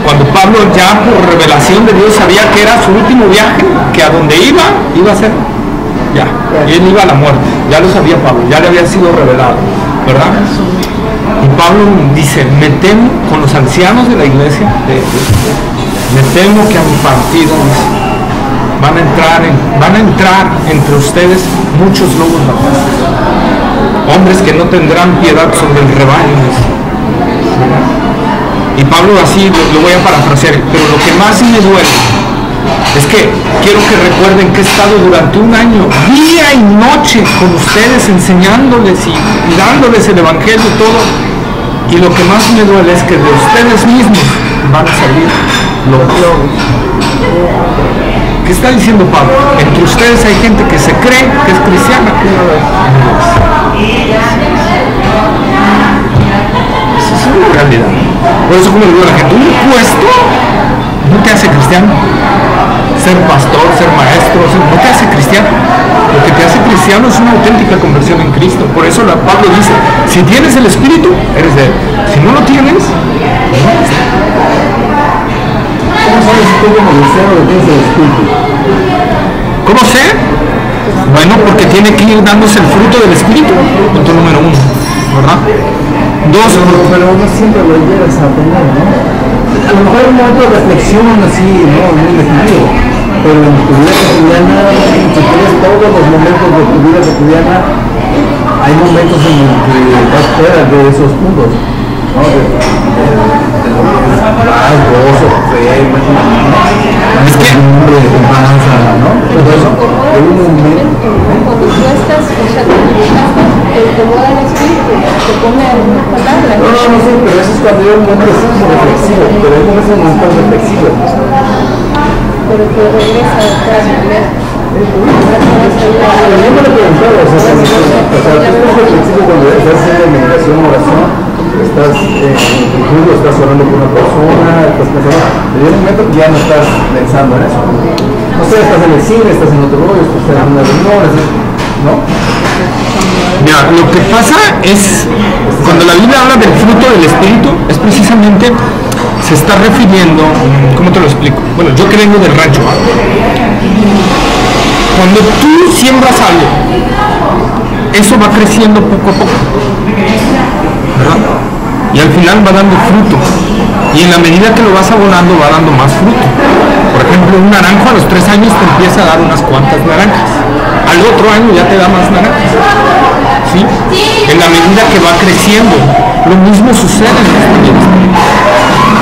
Cuando Pablo ya por revelación de Dios sabía que era su último viaje, que a donde iba a ser ya, y él iba a la muerte, ya lo sabía Pablo, ya le había sido revelado, ¿verdad? Y Pablo dice, me temo con los ancianos de la iglesia, me temo que a mi partido van a entrar entre ustedes muchos lobos rapaces, hombres que no tendrán piedad sobre el rebaño. Y Pablo así lo voy a parafrasear, pero lo que más me duele es que quiero que recuerden que he estado durante un año, día y noche, con ustedes, enseñándoles y dándoles el evangelio y todo. Y lo que más me duele es que de ustedes mismos van a salir lobos. ¿Qué está diciendo Pablo? Entre ustedes hay gente que se cree que es cristiana. Esa es una realidad. Por eso, como le digo a la gente, un puesto no te hace cristiano. ser pastor, ser maestro, no te hace cristiano. Lo que te hace cristiano es una auténtica conversión en Cristo. Por eso Pablo dice, si tienes el Espíritu, eres de él. Si no lo tienes, no eres de él. ¿Cómo sabes si tú como cristiano lo tienes el Espíritu? ¿Cómo sé? Bueno, porque tiene que ir dándose el fruto del Espíritu. Punto número 1, ¿verdad? 2. Pero no siempre lo llegas a tener, ¿no? A lo mejor hay un momento de reflexión así, ¿no? Muy definido. Pero en tu vida cotidiana, si tienes todos los momentos de tu vida cotidiana, hay momentos en los que vas fuera de esos puntos, ¿no? Paz, gozo, fe, es que esperanza, ¿no? Todo eso. Hay un momento. Cuando tú estás, o sea, te mueve el espíritu, te pone algunas palabras. No, sí, pero eso es cuando hay un momento reflexivo, pero hay momentos reflexivos. Pero te regresa atrás, ¿verdad? Pero yo me lo he preguntado, o sea, tú estás reflexivo cuando estás haciendo meditación, oración, estás incluso estás orando con una persona, estás pensando, pero hay un momento que ya no estás pensando en eso. No sé, estás en el cine, estás en otro rollo, estás en una reunión, ¿no? Mira, lo que pasa es, cuando la Biblia habla del fruto del Espíritu, es precisamente, se está refiriendo, ¿cómo te lo explico? Bueno, yo que vengo del rancho, cuando tú siembras algo, eso va creciendo poco a poco, ¿verdad? Y al final va dando fruto, y en la medida que lo vas abonando va dando más fruto. Por ejemplo, un naranjo a los 3 años te empieza a dar unas cuantas naranjas, al otro año ya te da más naranjas, ¿sí? En la medida que va creciendo, lo mismo sucede en nuestra vida.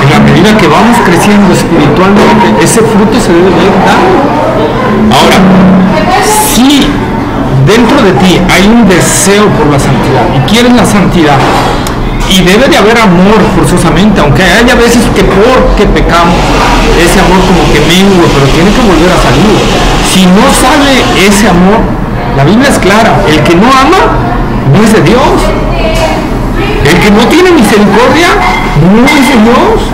En la medida que vamos creciendo espiritualmente, ese fruto se debe de ir dando. Ahora, si dentro de ti hay un deseo por la santidad y quieres la santidad, y debe de haber amor forzosamente, aunque haya veces que porque pecamos, ese amor como que mengue, pero tiene que volver a salir. Si no sale ese amor, la Biblia es clara, el que no ama no es de Dios. El que no tiene misericordia no es de Dios.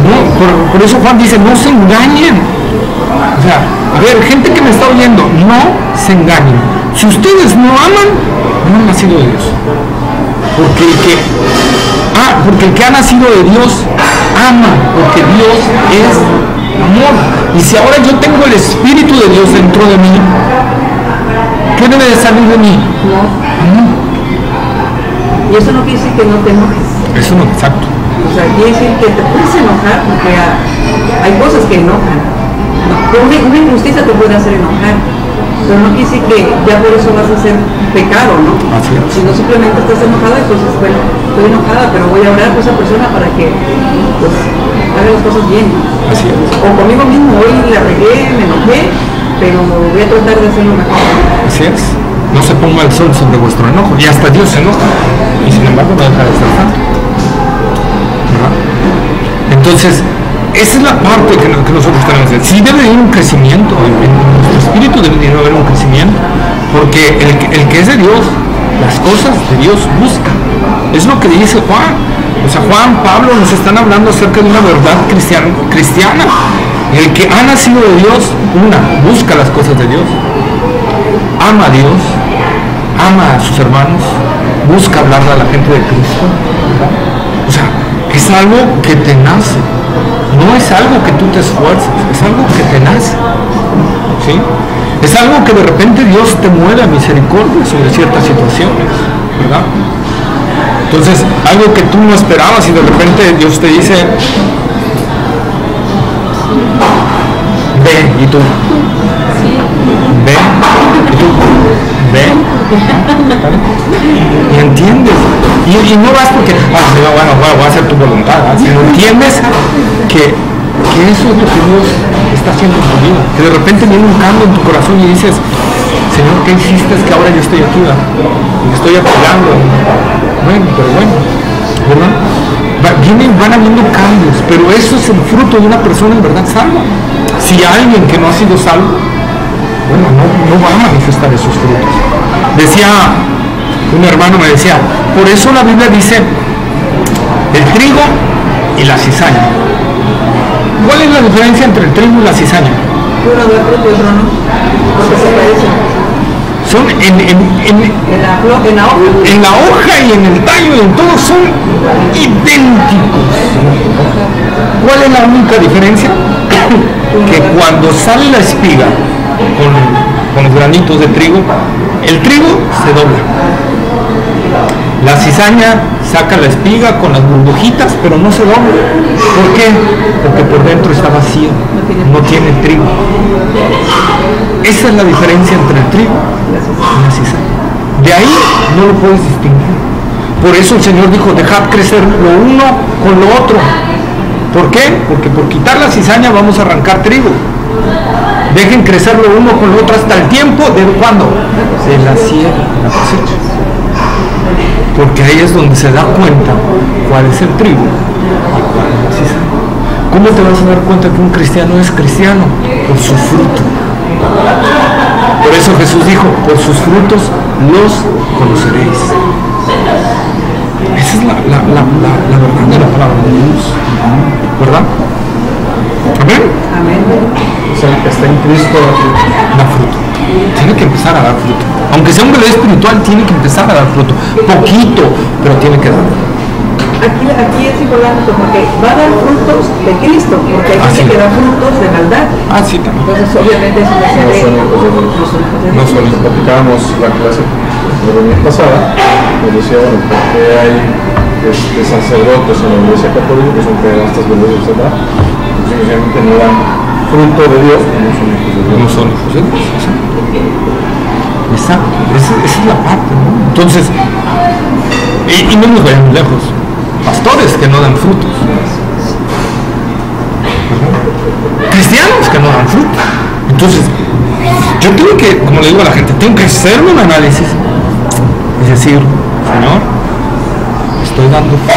No, por eso Juan dice, no se engañen. O sea, a ver, gente que me está oyendo, no se engañen. Si ustedes no aman, no han nacido de Dios. Porque el que ha nacido de Dios ama, porque Dios es amor. Y si ahora yo tengo el Espíritu de Dios dentro de mí, ¿qué debe de salir de mí? Amor. Y eso no quiere decir que no te enojes. Eso no, exacto. O sea, quiere decir que te puedes enojar porque hay cosas que enojan. Una injusticia te puede hacer enojar, pero no quiere decir que ya por eso vas a hacer pecado, ¿no? Así es. Si no simplemente estás enojada, entonces, bueno, estoy enojada, pero voy a orar por esa persona para que pues, haga las cosas bien. Así es. O conmigo mismo, hoy la regué, me enojé, pero voy a tratar de hacerlo mejor. Así es. No se ponga el sol sobre vuestro enojo. Y hasta Dios se enoja. Y sin embargo no deja de ser santo. ¿Verdad? Entonces, esa es la parte que nosotros tenemos que hacer. Sí debe de haber un crecimiento. En nuestro espíritu debe de haber un crecimiento. Porque el que es de Dios, las cosas de Dios busca. Es lo que dice Juan. O sea, Juan, Pablo nos están hablando acerca de una verdad cristiana. El que ha nacido de Dios, busca las cosas de Dios. Ama a Dios, ama a sus hermanos, busca hablarle a la gente de Cristo, ¿verdad? O sea, es algo que te nace, no es algo que tú te esfuerces, es algo que te nace, ¿sí? Es algo que de repente Dios te mueve a misericordia sobre ciertas situaciones, ¿verdad? Entonces, algo que tú no esperabas y de repente Dios te dice, ve, y tú, ve, y tú, ve, y entiendes, y no vas porque, Señor, bueno, voy a hacer tu voluntad, ¿verdad? Sino entiendes que eso es lo que Dios está haciendo en tu vida, que de repente viene un cambio en tu corazón y dices, Señor, ¿qué hiciste? Es que ahora yo estoy aquí, ¿verdad? Y estoy apoyando, pero bueno, ¿verdad? Van habiendo cambios, pero eso es el fruto de una persona en verdad salva. Si alguien que no ha sido salvo, bueno, no va a manifestar esos frutos. Decía, un hermano me decía, por eso la Biblia dice, el trigo y la cizaña. ¿Cuál es la diferencia entre el trigo y la cizaña? Uno da fruto y otro no. Porque se parecen. Son en la hoja y en el tallo y en todo son idénticos. ¿Cuál es la única diferencia? Que cuando sale la espiga con los granitos de trigo, el trigo se dobla. La cizaña saca la espiga con las burbujitas, pero no se dobla. ¿Por qué? Porque por dentro está vacío, no tiene trigo. Esa es la diferencia entre el trigo y la cizaña. De ahí no lo puedes distinguir. Por eso el Señor dijo, dejad crecer lo uno con lo otro. ¿Por qué? Porque por quitar la cizaña vamos a arrancar trigo. Dejen crecer lo uno con lo otro hasta el tiempo de ¿cuándo? De la siega, la cosecha. Porque ahí es donde se da cuenta cuál es el trigo y cuál es la cizaña. ¿Cómo te vas a dar cuenta que un cristiano es cristiano? Por su fruto. Por eso Jesús dijo, por sus frutos los conoceréis. Esa es la verdad de la palabra de Dios. ¿Verdad? Amén. Amén. O sea, el que está en Cristo Da fruto. Tiene que empezar a dar fruto. Aunque sea un bebé espiritual, tiene que empezar a dar fruto. Poquito, pero tiene que dar. Aquí es importante porque va a dar frutos de Cristo, porque hay gente que da frutos de maldad. Ah, sí, también. Entonces, obviamente, eso no se ve. No solo. platicábamos la clase de la reunión pasada, nos decía, bueno, ¿por qué hay sacerdotes en la iglesia católica que son pedastas, verdaderos, etcétera? Simplemente no dan fruto de Dios, no son hijos de Dios. No son hijos de Dios. Exacto. Esa es la parte, ¿no? Entonces, y no nos vayamos lejos. Pastores que no dan frutos. Cristianos que no dan fruto. Entonces, yo tengo que, como le digo a la gente, tengo que hacerme un análisis y decir, Señor, estoy dando fruto.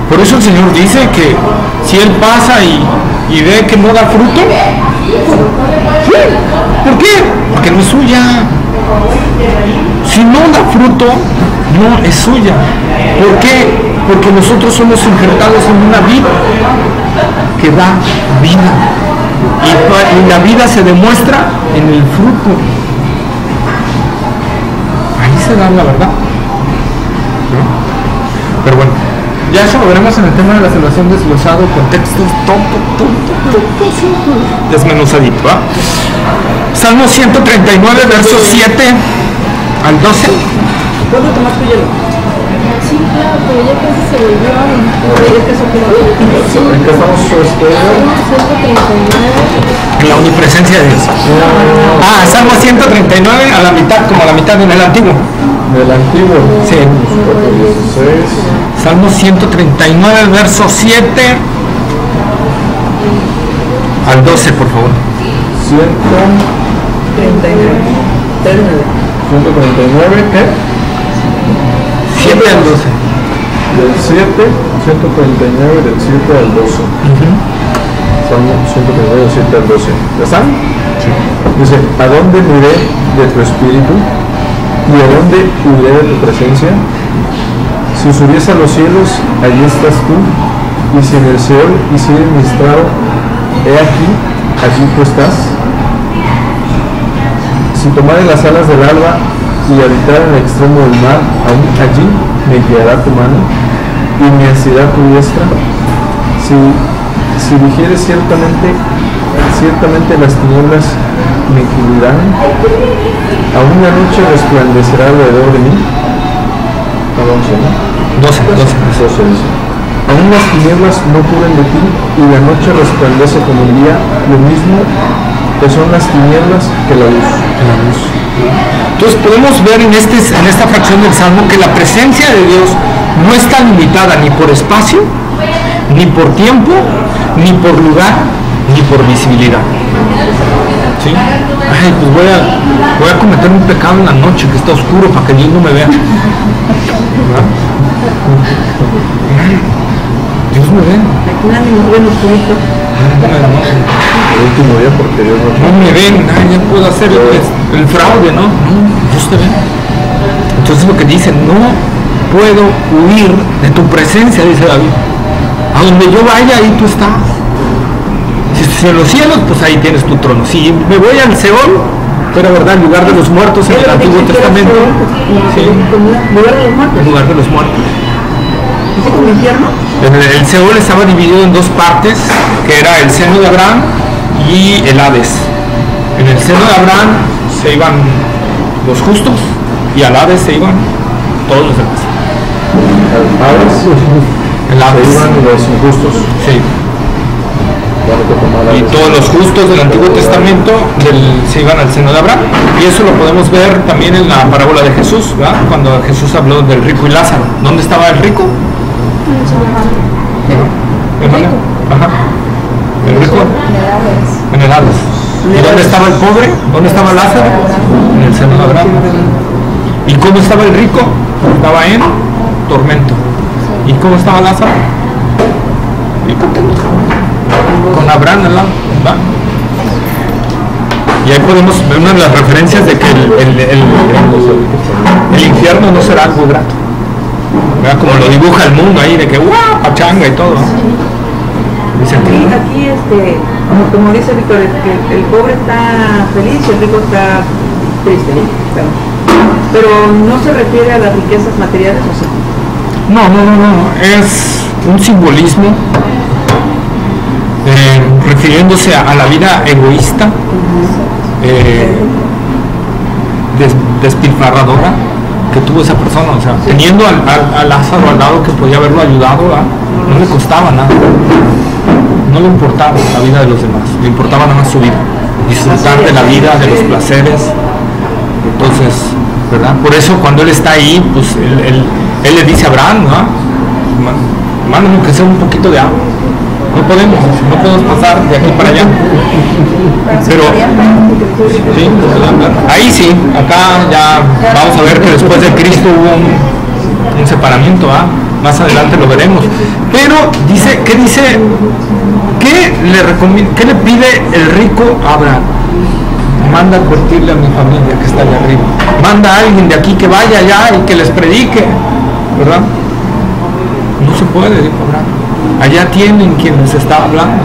Por eso el Señor dice que si Él pasa y ve que no da fruto, ¿por qué? Porque no es suya. Si no da fruto, no es suya. ¿Por qué? Porque nosotros somos injertados en una vida que da vida. Y la vida se demuestra en el fruto. Ahí se da la verdad. ¿No? Pero bueno, ya eso lo veremos en el tema de la salvación desglosado, contextos, todo desmenuzadito, ¿va? Salmo 139, versos 7 al 12. ¿Puedo tomar tu hielo? Sí, claro, pero ya casi se volvió a Es que eso quiero ver. ¿En qué estamos? 139. En la omnipresencia de Dios. Ah, Salmo 139 a la mitad, como a la mitad en el antiguo. Del antiguo. Sí. 4:16. Salmo 139, verso 7 al 12, por favor. 139, ¿qué? 7 al 12. Del 139, del 7 al 12. Salmo 139, del 7 al 12. ¿Ya están? Sí. Dice, ¿a dónde miré de tu espíritu? ¿Y a dónde huiré de tu presencia? Si subiese a los cielos, allí estás tú. Y si en el Seol hiciere mi estrado, he aquí, allí tú estás. Si tomare las alas del alba y habitar en el extremo del mar, aún allí me guiará tu mano y me asirá tu diestra. Si dijere ciertamente las tinieblas me cubrirán, aún la noche resplandecerá alrededor de mí. 12. Aún las tinieblas no cubren de ti y la noche resplandece como el día, lo mismo que son las tinieblas que la luz. Entonces podemos ver en esta fracción del Salmo que la presencia de Dios no está limitada ni por espacio, ni por tiempo, ni por lugar, ni por visibilidad. ¿Sí? Ay, pues voy a cometer un pecado en la noche que está oscuro para que Dios no me vea. ¿Verdad? Dios me ve. Aquí nadie nos ve en oscurito. El último día porque Dios No me ven, ya puedo hacer el fraude, ¿no? No, Dios te ve. Entonces lo que dice, no puedo huir de tu presencia, dice David. A donde yo vaya, ahí tú estás. Si en los cielos, pues ahí tienes tu trono. Si me voy al Seol, pero verdad, el lugar de los muertos en el Antiguo Testamento. Sí. ¿Lugar de los muertos? El lugar de los muertos. ¿Es como infierno? El Seol estaba dividido en dos partes, que era el seno de Abraham y el Hades. En el seno de Abraham se iban los justos y al Hades se iban todos los demás. El Hades. Se iban los injustos. Sí. Y todos los justos del Antiguo Testamento se iban al seno de Abraham. Y eso lo podemos ver también en la parábola de Jesús, ¿verdad? Cuando Jesús habló del rico y Lázaro. ¿Dónde estaba el rico? Ajá. ¿El rico? En el Hades. ¿Y dónde estaba el pobre? ¿Dónde estaba Lázaro? En el seno de Abraham. ¿Y cómo estaba el rico? Estaba en tormento. ¿Y cómo estaba Lázaro? Y contento. Con Abraham al lado, ¿va? Y ahí podemos ver una de las referencias de que el infierno no será algo grato, ¿verdad? Como lo dibuja el mundo ahí, de que ¡guau! Pachanga y todo, ¿no? Dice aquí como dice Víctor, que el pobre está feliz y el rico está triste, pero no se refiere a las riquezas materiales, ¿o sí? No, es un simbolismo refiriéndose a la vida egoísta, despilfarradora que tuvo esa persona. O sea, teniendo a Lázaro al lado que podía haberlo ayudado, no le costaba nada, no le importaba la vida de los demás, le importaba nada más su vida, disfrutar de la vida, de los placeres. Entonces, ¿verdad? Por eso cuando él está ahí, pues él le dice a Abraham, ¿no? Mándame que sea un poquito de agua. No podemos pasar de aquí para allá. Pero sí, ahí sí, acá ya vamos a ver que después de Cristo hubo un separamiento, más adelante lo veremos. Pero dice, ¿qué le pide el rico a Abraham? Manda a advertirle a mi familia que está allá arriba. Manda a alguien de aquí que vaya allá y que les predique, ¿verdad? No se puede, dijo Abraham. Allá tienen quien les está hablando,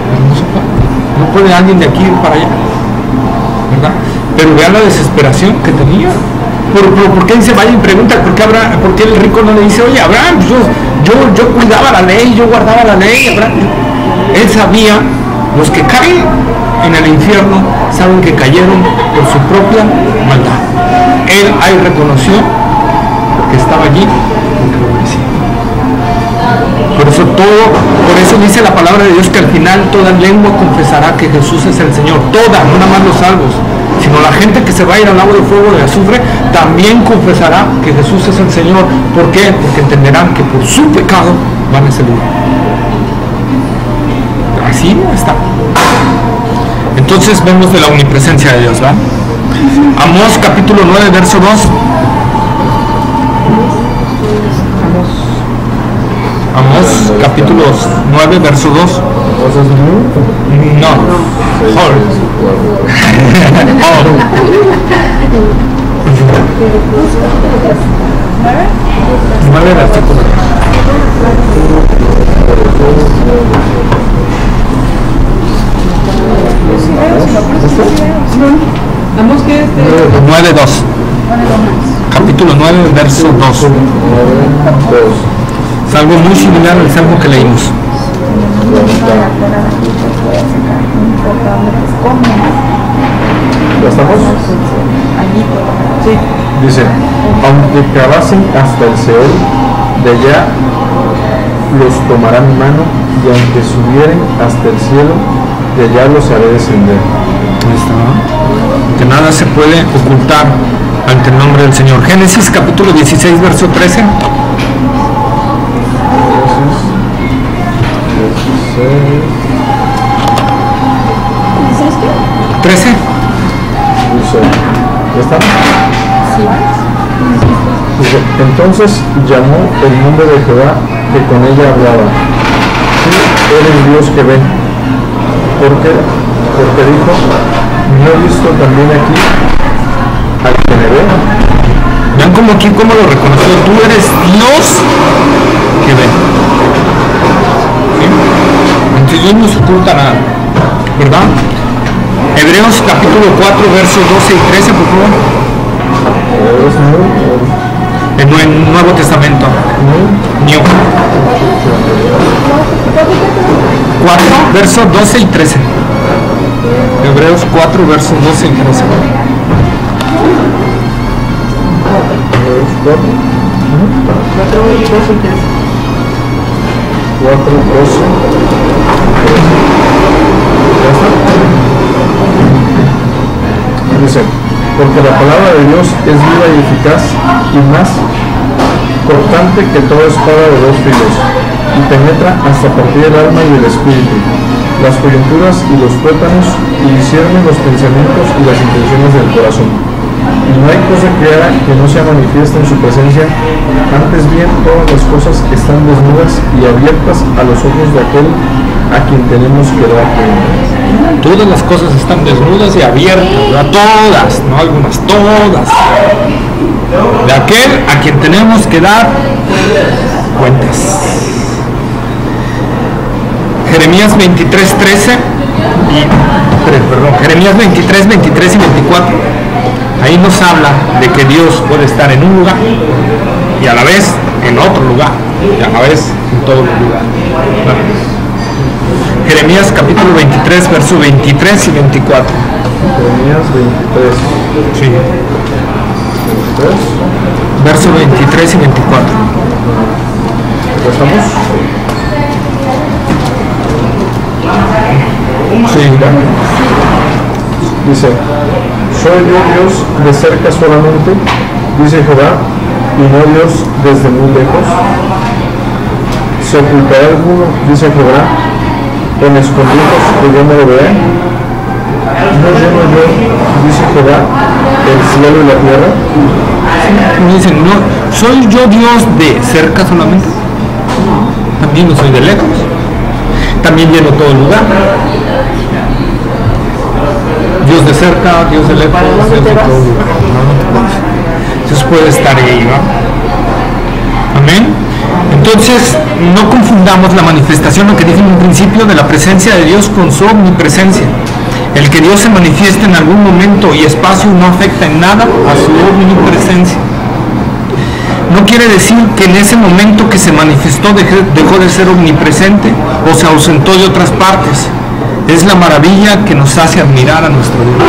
pero no se puede. No puede alguien de aquí ir para allá, ¿verdad? Pero vean la desesperación que tenía. ¿Por qué dice, vaya y pregunta? ¿Por qué el rico no le dice, oye, Abraham, yo cuidaba la ley, yo guardaba la ley, Abraham? Él sabía, los que caen en el infierno saben que cayeron por su propia maldad. Él ahí reconoció que estaba allí porque lo merecía. Por eso dice la palabra de Dios que al final toda lengua confesará que Jesús es el Señor. Toda, no nada más los salvos, sino la gente que se va a ir al lago de fuego de azufre también confesará que Jesús es el Señor. ¿Por qué? Porque entenderán que por su pecado van a ese lugar. Así está. Entonces vemos de la omnipresencia de Dios, ¿verdad? Amós capítulo 9, verso 2. Amós capítulo 9, verso 2. No. Nueve versículo. Amós que 9:2. Capítulo 9, verso 2. Es algo muy similar al salmo que leímos. ¿Ya estamos? sí. Dice, aunque cavasen hasta el Seol, de allá los tomará mi mano, y aunque subieren hasta el cielo, de allá los haré descender. Ahí está. Que nada se puede ocultar ante el nombre del Señor. Génesis capítulo 16, verso 13. 13. Dice, ¿ya está? Dice, entonces llamó el nombre de Jehová que con ella hablaba. Tú eres Dios que ve. ¿Por qué? Porque dijo, no he visto también aquí al que me ve. Vean como aquí, cómo lo reconoció. Tú eres Dios que ve. Dios no se oculta nada, ¿verdad? Hebreos capítulo 4, versos 12 y 13, por favor. El Nuevo Testamento. New. 4, versos 12 y 13. Hebreos 4, versos 12 y 13. Hebreos 4. 4, 12. ¿Ya está? Dice, porque la palabra de Dios es viva y eficaz y más cortante que toda espada de dos filos y penetra hasta partir el alma y el espíritu, las coyunturas y los tuétanos, y discierne los pensamientos y las intenciones del corazón. Y no hay cosa creada que no sea manifiesta en su presencia, antes bien todas las cosas están desnudas y abiertas a los ojos de aquel a quien tenemos que dar cuenta. Todas las cosas están desnudas y abiertas, ¿verdad? Todas, no algunas, todas. De aquel a quien tenemos que dar cuentas. Jeremías 23, 13 y Jeremías 23, 23 y 24. Ahí nos habla de que Dios puede estar en un lugar y a la vez en otro lugar y a la vez en todo lugar. Jeremías capítulo 23, versos 23 y 24. Jeremías 23. Sí. 23. Versos 23 y 24. ¿Ya estamos? Sí. Dice, soy yo Dios de cerca solamente, dice Jehová, y no Dios desde muy lejos. ¿Se ocultará alguno, dice Jehová, en escondidos que yo no lo vea? ¿No lleno yo, dice Jehová, el cielo y la tierra? Me dicen, no, ¿soy yo Dios de cerca solamente? También no soy de lejos. También lleno todo el lugar. Dios de cerca, Dios de lejos, Dios de todo lugar. Dios puede estar ahí, ¿no? Amén. Entonces, no confundamos la manifestación, lo que dije en un principio, de la presencia de Dios con su omnipresencia. El que Dios se manifieste en algún momento y espacio no afecta en nada a su omnipresencia. No quiere decir que en ese momento que se manifestó dejó de ser omnipresente o se ausentó de otras partes. Es la maravilla que nos hace admirar a nuestro Dios.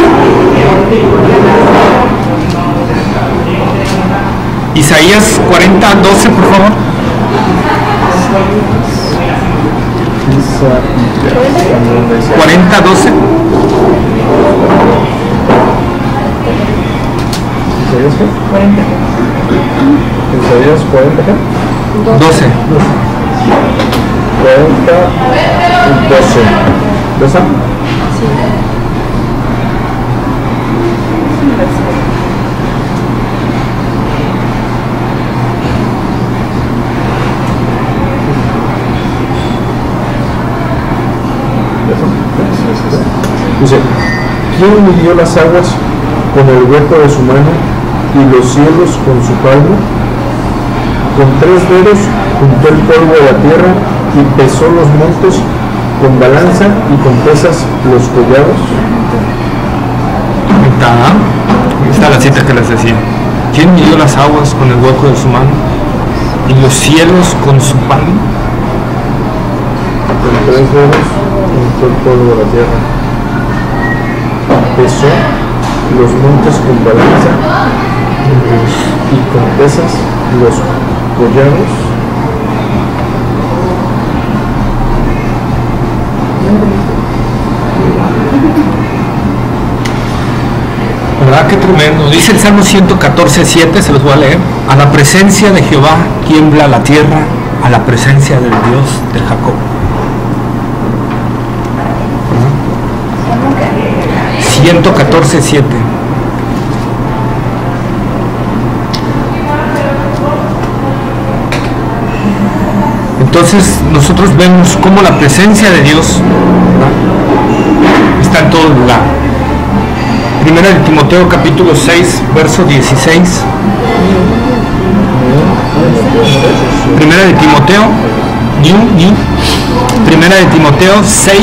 Isaías 40, 12, por favor. 40, 12. ¿Isaías qué? 40. ¿Isaías 40 qué? 12. 40, 12. ¿Ya está? Dice, ¿quién midió las aguas con el hueco de su mano y los cielos con su palmo? Con 3 dedos juntó el polvo de la tierra y pesó los montes con balanza y con pesas los collados. Ahí está la cita que les decía. ¿Quién midió las aguas con el hueco de su mano y los cielos con su palmo? Con 3 dedos juntó el polvo de la tierra. Pesó los montes con balanza y con pesas los collados. ¿Verdad? Qué tremendo. Dice el Salmo 114, 7, se los voy a leer. A la presencia de Jehová tiembla la tierra, a la presencia del Dios de Jacob. 114, 7. Entonces nosotros vemos cómo la presencia de Dios, ¿verdad?, está en todo lugar. Primera de Timoteo capítulo 6, verso 16. Primera de Timoteo, Primera Primera de Timoteo 6,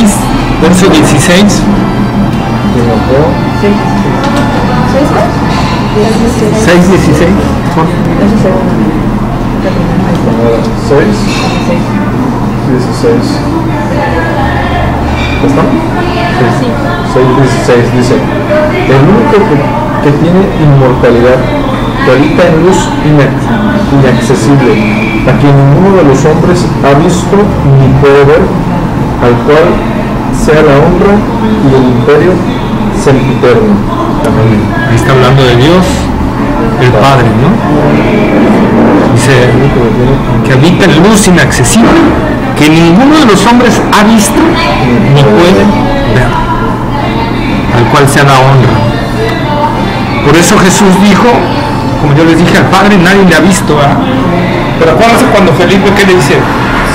verso 16. Timoteo 6:16. 6, 16. ¿Estamos? Sí. 6:16 dice: el único que tiene inmortalidad, que habita en luz inaccesible, a quien ninguno de los hombres ha visto ni puede ver, al cual sea la honra y el imperio sempiterno. Amén. Ahí está hablando de Dios, el Padre, ¿no? Dice que habita en luz inaccesible, que ninguno de los hombres ha visto ni puede ver, al cual sea la honra. Por eso Jesús dijo, como yo les dije al Padre, nadie le ha visto, ¿verdad? Pero acuérdense cuando Felipe, ¿qué le dice?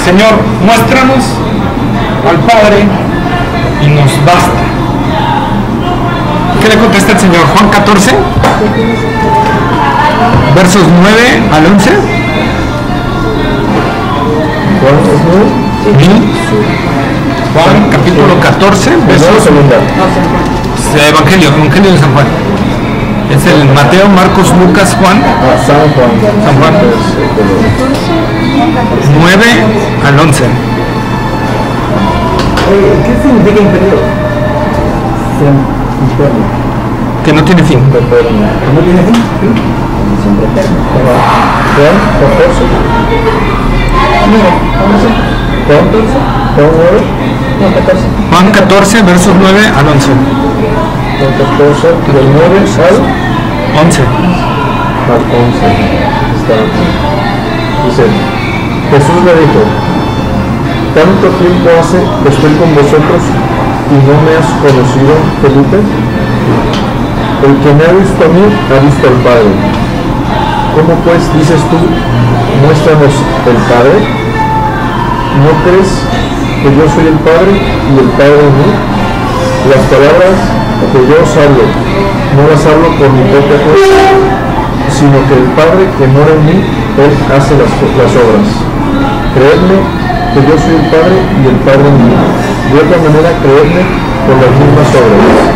Señor, muéstranos al Padre y nos basta. ¿Qué le contesta el Señor? Juan 14, versos 9 al 11. Juan capítulo 14, versos Evangelio de San Juan. Es el Mateo, Marcos, Lucas, Juan. San Juan. 9 al 11. ¿Qué significa imperio? Que no tiene fin. ¿No tiene fin? Siempre eterno. Juan 14. Juan 14, versos 9 al 11. Juan 14, del 9 al 11. Al 11. Dice: Jesús le dijo: ¿tanto tiempo hace que estoy con vosotros y no me has conocido, Felipe? El que me ha visto a mí ha visto al Padre. ¿Cómo pues dices tú, muéstranos el Padre? ¿No crees que yo soy el Padre y el Padre en mí? Las palabras que yo os hablo, no las hablo por mi propia cuenta, sino que el Padre que mora en mí, Él hace las obras. Creedme que yo soy el Padre y el Padre en mí. De otra manera, creedme por las mismas obras.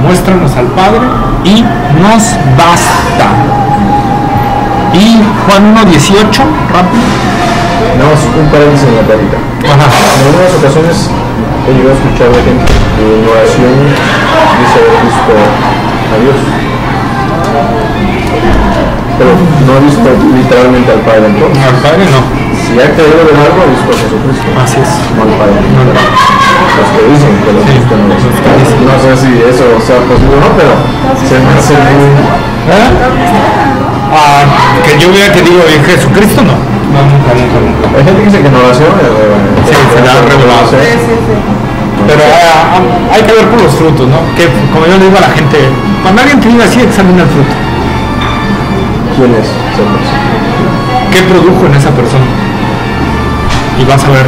Muéstranos al Padre y nos basta. Y Juan 1:18, rápido. No, es un paréntesis en la plática. En algunas ocasiones he llegado a escuchar de gente que en oración dice haber visto a Dios, pero no ha visto literalmente al Padre. Entonces, Al Padre no. si ha creído en algo, ha visto a Jesucristo. Así es. No al Padre. No al Padre. Los que dicen que los Sí, vistos no. los que dicen. No sé si eso sea posible o no, pero se me hace muy... Que yo vea que digo en Jesucristo, no. No, nunca. Hay gente que dice que en oración Sí, se da revelado. Pero hay que ver por los frutos, ¿no? Que como yo le digo a la gente, cuando alguien te diga así, examina el fruto. ¿Quién es esa persona? ¿Qué produjo en esa persona? Y vas a ver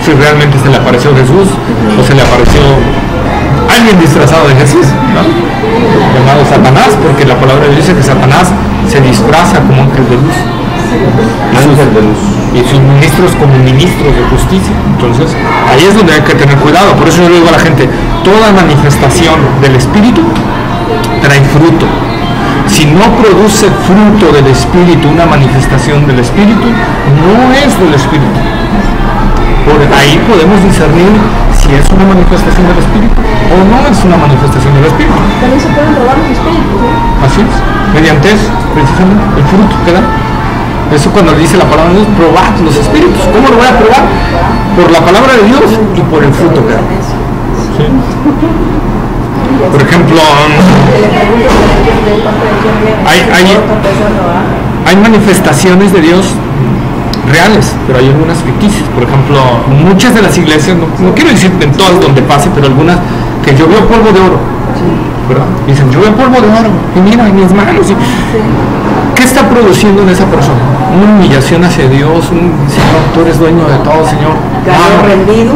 si realmente se le apareció Jesús o se le apareció alguien disfrazado de Jesús, ¿no? Llamado Satanás, porque la palabra dice que Satanás se disfraza como ángel de luz. Ángel de luz. Y sus ministros como ministros de justicia. Entonces, ahí es donde hay que tener cuidado. Por eso yo le digo a la gente, toda manifestación del Espíritu trae fruto. Si no produce fruto del Espíritu, una manifestación del Espíritu, no es del Espíritu. Por ahí podemos discernir si es una manifestación del Espíritu o no es una manifestación del Espíritu. También se pueden probar los espíritus, ¿no? Así es, mediante eso, precisamente, el fruto que da. Eso cuando dice la palabra de Dios, probad los espíritus. ¿Cómo lo voy a probar? Por la palabra de Dios y por el fruto que da. ¿Sí? Por ejemplo, hay manifestaciones de Dios reales, pero hay algunas ficticias. Por ejemplo, muchas de las iglesias, no quiero decir en todas donde pase, pero algunas que yo veo polvo de oro, ¿verdad? Dicen, yo veo polvo de oro y mira en mis manos. ¿Qué está produciendo en esa persona? Una humillación hacia Dios, Señor, tú eres dueño de todo, Señor.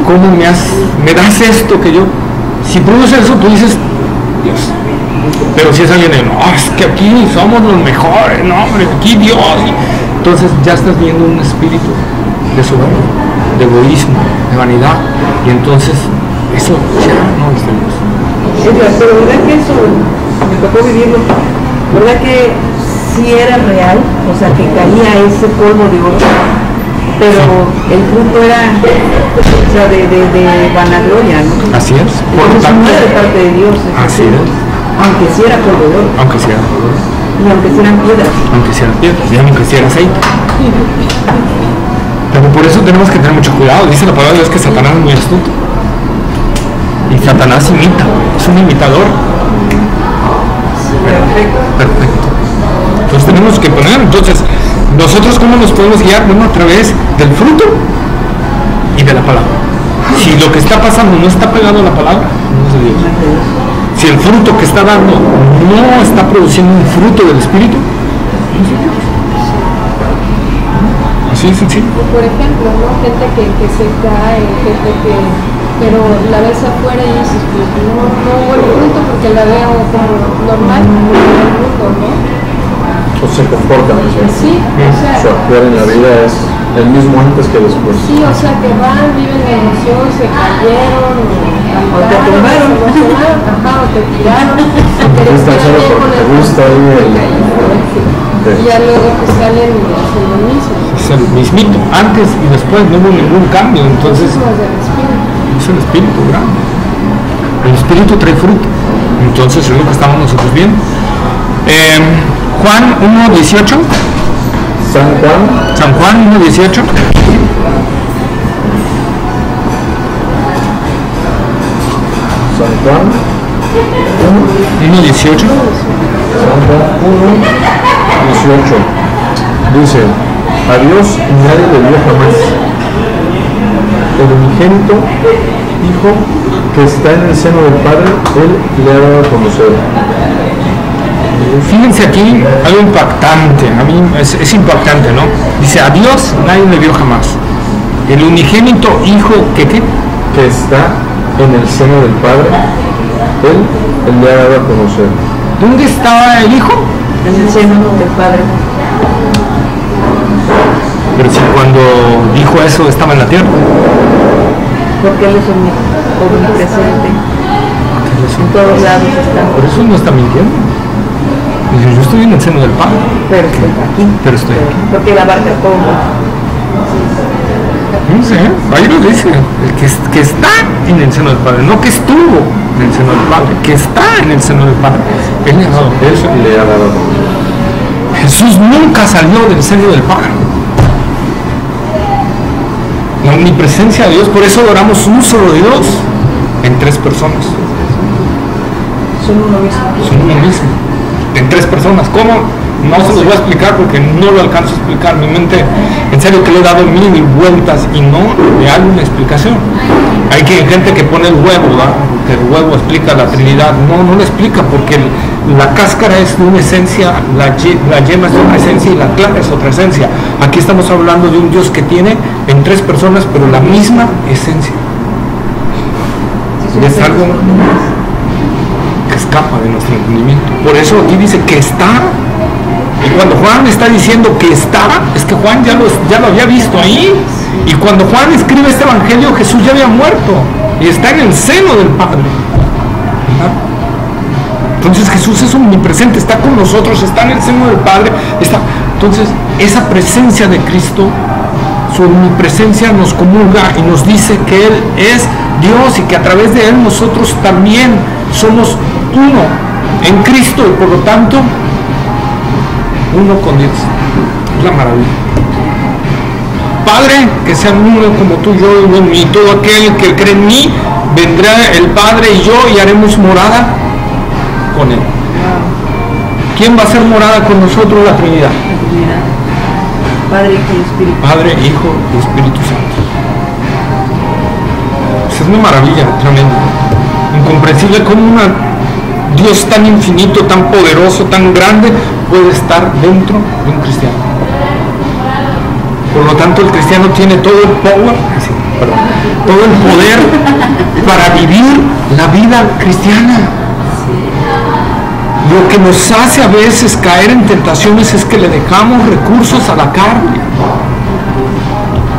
¿Cómo me das esto que yo? Si produce eso, tú dices, Dios. Pero si es alguien de, no, es que aquí somos los mejores, no, hombre, aquí Dios. Entonces ya estás viendo un espíritu de soberbia, de egoísmo, de vanidad, y entonces eso ya no es de Dios. Edgar, pero ¿verdad que eso me tocó vivirlo? ¿Verdad que sí era real? O sea, que caía ese polvo de oro, pero el fruto era, o sea, de vanagloria, ¿no? Así es. Por Entonces tanto, no era de parte de Dios. así es. Aunque sí era polvo de oro, Aunque sea, y aunque sí eran piedras. aunque sea piedras, y aunque sea aceite. Pero por eso tenemos que tener mucho cuidado. Dice la palabra de Dios que Satanás es muy astuto. Y Satanás imita, es un imitador. Perfecto. Entonces tenemos que poner, entonces, nosotros cómo nos podemos guiar, bueno, a través del fruto y de la palabra. Si lo que está pasando no está pegado a la palabra, no es de Dios. Si el fruto que está dando no está produciendo un fruto del Espíritu, no es de Dios. Así es sencillo. Por ejemplo, ¿no? Gente que se cae, gente que... Pero la ves afuera y dices, pues no hubo fruto porque la veo como normal, como en el mundo, ¿no? O se comportan así. Sí, o sea... Su actuar en la vida es el mismo antes que después. Sí, o sea, que van, viven la emoción, se cayeron, O te tumbaron. ajá, o te tiraron, o querías Estás quedar solo bien porque con te el gusta ahí y ya luego pues salen y hacen lo mismo. Es el mismito, antes y después no hubo ningún cambio, entonces Eso es del espíritu. es el Espíritu grande. El Espíritu trae fruto, entonces es lo que estamos nosotros viendo. Juan 1:18. San Juan 1:18. San Juan 1:18. San Juan 1:18 dice: a Dios nadie le dio jamás. El unigénito Hijo que está en el seno del Padre, Él le ha dado a conocer. Fíjense aquí algo impactante, a mí es impactante, ¿no? Dice, a Dios nadie le vio jamás. El unigénito Hijo que está en el seno del Padre, Él le ha dado a conocer. ¿Dónde estaba el Hijo? En el seno del Padre. Pero si cuando dijo eso estaba en la tierra. Porque Él es omnipresente. En todos lados está. Por eso no está mintiendo. Dice, yo estoy en el seno del Padre. Pero estoy aquí. Pero estoy aquí. Porque Él abarca todo. No sé, ahí lo dice, el que está en el seno del Padre, no que estuvo en el seno del Padre, que está en el seno del Padre. Él le ha dado eso. Le ha dado. Jesús nunca salió del seno del Padre. La omnipresencia de Dios, por eso adoramos un solo Dios en tres personas. Son uno mismo. Son uno mismo, en tres personas. ¿Cómo? No se los voy a explicar porque no lo alcanzo a explicar. Mi mente, en serio que le he dado mil vueltas y no le hago una explicación. Hay gente que pone el huevo, ¿verdad? Que el huevo explica la Trinidad. No lo explica porque la cáscara es de una esencia, la yema es de una esencia y la clara es otra esencia. Aquí estamos hablando de un Dios que tiene en tres personas, pero la misma esencia. Y es algo que escapa de nuestro entendimiento. Por eso aquí dice que está. Y cuando Juan está diciendo que estaba, es que Juan ya lo había visto ahí. Y cuando Juan escribe este evangelio, Jesús ya había muerto. Y está en el seno del Padre. ¿Verdad? Entonces Jesús es omnipresente, está con nosotros, está en el seno del Padre. Entonces, esa presencia de Cristo, su omnipresencia nos comulga y nos dice que Él es Dios y que a través de Él nosotros también somos uno en Cristo y por lo tanto uno con Dios. Es la maravilla. Padre, que sean uno como tú, yo y en mí. Todo aquel que cree en mí, vendrá el Padre y yo y haremos morada con Él. ¿Quién va a ser morada con nosotros? La Trinidad. Padre, Hijo y Espíritu. Padre, Hijo y Espíritu Santo. Pues es una maravilla tremenda. Incomprensible cómo Dios tan infinito, tan poderoso, tan grande puede estar dentro de un cristiano. Por lo tanto, el cristiano tiene todo el power, todo el poder para vivir la vida cristiana. Lo que nos hace a veces caer en tentaciones es que le dejamos recursos a la carne.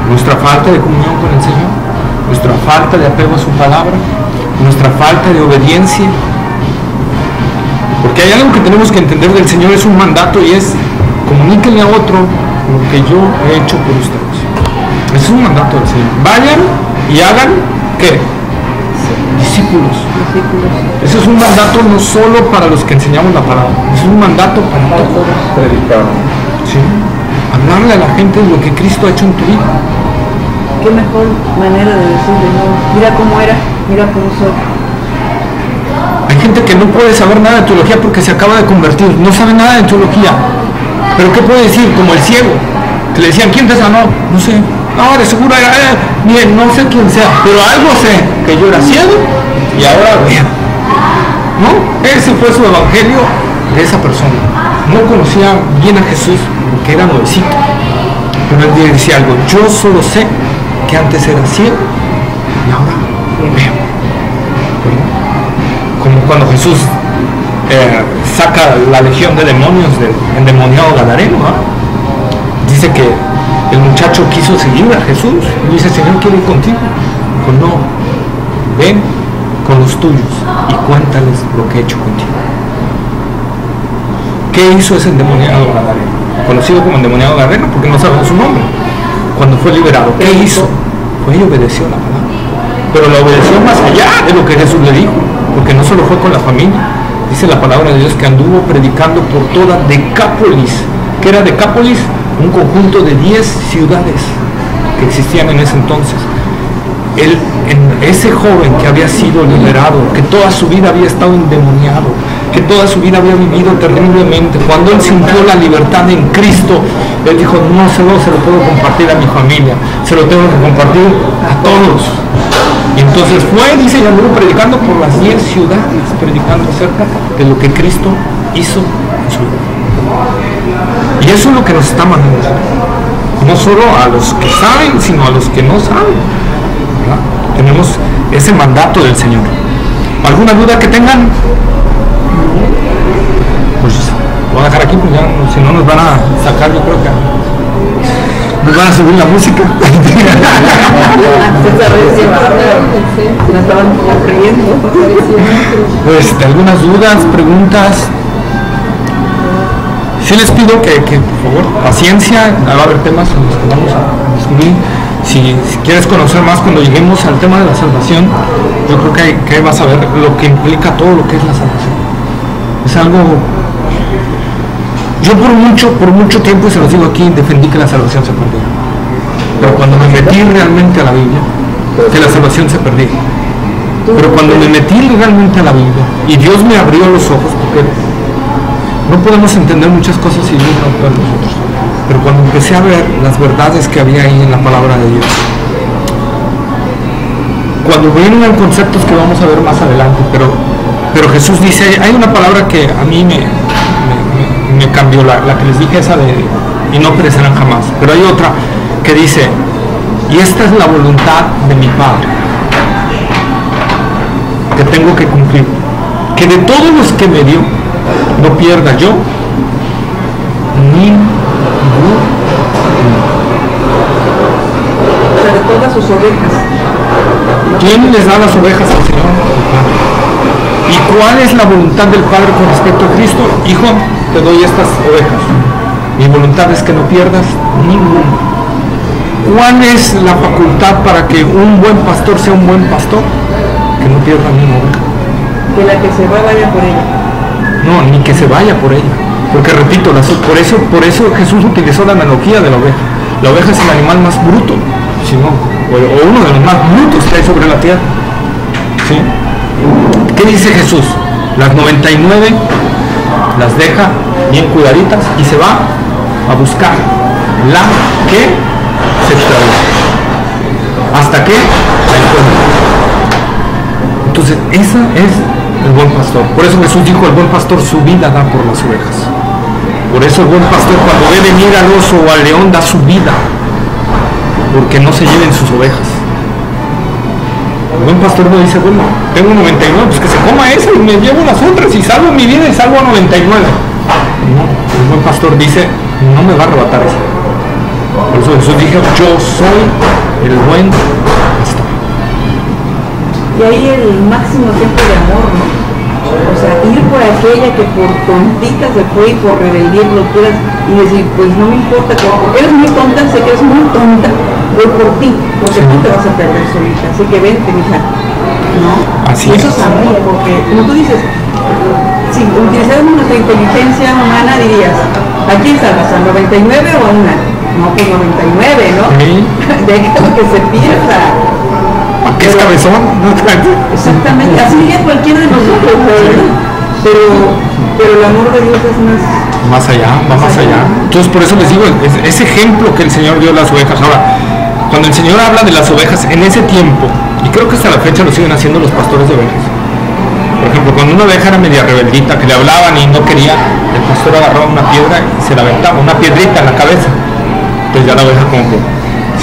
Nuestra falta de comunión con el nuestra falta de apego a su palabra, nuestra falta de obediencia. Porque hay algo que tenemos que entender del Señor, es un mandato, y es: comuníquenle a otro lo que yo he hecho por ustedes. Ese es un mandato del Señor. Vayan y hagan, ¿qué? Discípulos. Ese es un mandato no solo para los que enseñamos la palabra, es un mandato para todos. Predicar. ¿Sí? Hablarle a la gente de lo que Cristo ha hecho en tu vida. Qué mejor manera de decirle, no, mira cómo era, mira cómo soy. Hay gente que no puede saber nada de teología porque se acaba de convertir, no sabe nada de teología. Pero ¿qué puede decir? Como el ciego, que le decían: ¿quién te sanó? No sé. No, de seguro era, miren, no sé quién sea, pero algo sé, que yo era ciego y ahora veo. ¿No? Ese fue su evangelio de esa persona. No conocía bien a Jesús porque era nuevecito. Pero él decía algo: yo solo sé que antes era ciego y ahora veo. Como cuando Jesús saca la legión de demonios del endemoniado gadareno, ¿no? Dice que el muchacho quiso seguir a Jesús y dice: Señor, quiero ir contigo. Dijo: no, ven con los tuyos y cuéntales lo que he hecho contigo. ¿Qué hizo ese endemoniado gadareno? Conocido como endemoniado gadareno porque no sabemos su nombre. Cuando fue liberado, ¿qué hizo? Pues él obedeció la palabra, pero la obedeció más allá de lo que Jesús le dijo, porque no solo fue con la familia. Dice la palabra de Dios que anduvo predicando por toda Decápolis. ¿Qué era Decápolis? Un conjunto de 10 ciudades que existían en ese entonces. Ese joven que había sido liberado, que toda su vida había estado endemoniado, que toda su vida había vivido terriblemente, cuando él sintió la libertad en Cristo, él dijo: no se lo puedo compartir a mi familia, se lo tengo que compartir a todos. Y entonces fue, dice, y anduvo predicando por las 10 ciudades, predicando acerca de lo que Cristo hizo en su vida. Y eso es lo que nos está mandando, no solo a los que saben, sino a los que no saben, ¿verdad? Tenemos ese mandato del Señor. ¿Alguna duda que tengan? Pues lo voy a dejar aquí, pues ya, si no nos van a sacar, yo creo que nos van a subir la música. ¿Algunas dudas, preguntas? Sí les pido que por favor, paciencia, va a haber temas en los que vamos a discutir. Si quieres conocer más cuando lleguemos al tema de la salvación, yo creo que vas a ver lo que implica todo lo que es la salvación. Es algo... Yo por mucho tiempo, y se los digo aquí, defendí que la salvación se perdía. Pero cuando me metí realmente a la Biblia, que la salvación se perdía. Pero cuando me metí realmente a la Biblia, y Dios me abrió los ojos, porque no podemos entender muchas cosas si Dios no abre los ojos. Pero cuando empecé a ver las verdades que había ahí en la palabra de Dios, cuando vienen conceptos que vamos a ver más adelante, pero Jesús dice, hay una palabra que a mí me cambió, la que les dije, esa de y no perecerán jamás, pero hay otra que dice, y esta es la voluntad de mi Padre, que tengo que cumplir, que de todos los que me dio, no pierda yo ninguno. De todas sus ovejas. ¿Quién les da las ovejas al Señor? ¿Y cuál es la voluntad del Padre con respecto a Cristo? Hijo, te doy estas ovejas. Mi voluntad es que no pierdas ninguno. ¿Cuál es la facultad para que un buen pastor sea un buen pastor? Que no pierda ni una oveja. Que la que se va vaya por ella. No, ni que se vaya por ella. Porque repito, por eso Jesús utilizó la analogía de la oveja. La oveja es el animal más bruto, si no, o uno de los más brutos que hay sobre la tierra. ¿Sí? ¿Qué dice Jesús? Las 99 las deja bien cuidaditas y se va a buscar la que se extravió. ¿Hasta que la encuentra? Entonces, esa es el buen pastor. Por eso Jesús dijo, el buen pastor su vida da por las ovejas. Por eso el buen pastor cuando ve venir al oso o al león da su vida, porque no se lleven sus ovejas. El buen pastor no dice, bueno, tengo 99, pues que se coma esa y me llevo las otras y salvo mi vida y salvo a 99. No, el buen pastor dice, no me va a arrebatar esa. Por eso Jesús dijo, yo soy el buen pastor. Y ahí el máximo ejemplo de amor, ¿no? O sea, ir por aquella que por tontica se fue y por rebeldía lo quieras y decir, pues no me importa, eres muy tonta, sé que eres muy tonta, voy por ti, porque tú te vas a perder solita, así que vente, mija, ¿no? Así eso es. es amor, porque como tú dices, si utilizáramos nuestra inteligencia humana dirías, ¿a quién salvas? ¿A 99 o a una? No, pues 99, ¿no? Sí. Déjalo que se pierda. ¿A qué es cabezón? Exactamente, así diría cualquiera de nosotros, pero el amor de Dios es Más allá, va más allá. Entonces por eso les digo, ese ejemplo que el Señor dio a las ovejas. Ahora, cuando el Señor habla de las ovejas en ese tiempo, y creo que hasta la fecha lo siguen haciendo los pastores de ovejas. Por ejemplo, cuando una oveja era media rebeldita, que le hablaban y no quería, el pastor agarraba una piedra y se la aventaba, una piedrita en la cabeza. Entonces ya la oveja como que,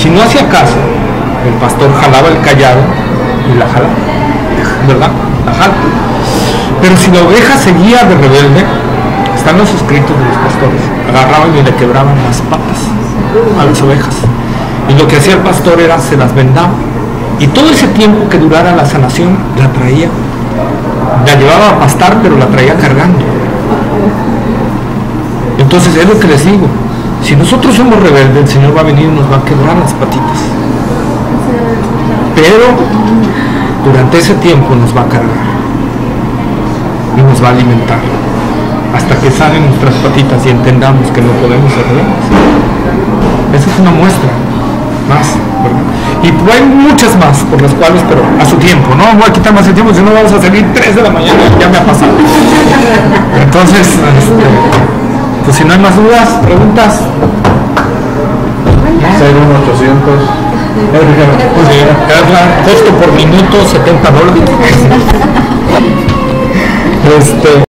si no hacía caso, el pastor jalaba el callado y la jala, ¿verdad? La jala. Pero si la oveja seguía de rebelde, están los escritos de los pastores, agarraban y le quebraban las patas a las ovejas. Y lo que hacía el pastor era, se las vendaba. Y todo ese tiempo que durara la sanación, la traía. La llevaba a pastar, pero la traía cargando. Entonces es lo que les digo. Si nosotros somos rebeldes, el Señor va a venir y nos va a quebrar las patitas. Pero durante ese tiempo nos va a cargar y nos va a alimentar hasta que salen nuestras patitas y entendamos que no podemos ser rebeldes. Esa es una muestra más, ¿verdad? Y hay muchas más por las cuales, pero a su tiempo, no voy a quitar más el tiempo, si no vamos a salir 3 de la mañana, ya me ha pasado. Entonces, pues si no hay más dudas, preguntas. 01800. Costo por minuto $70.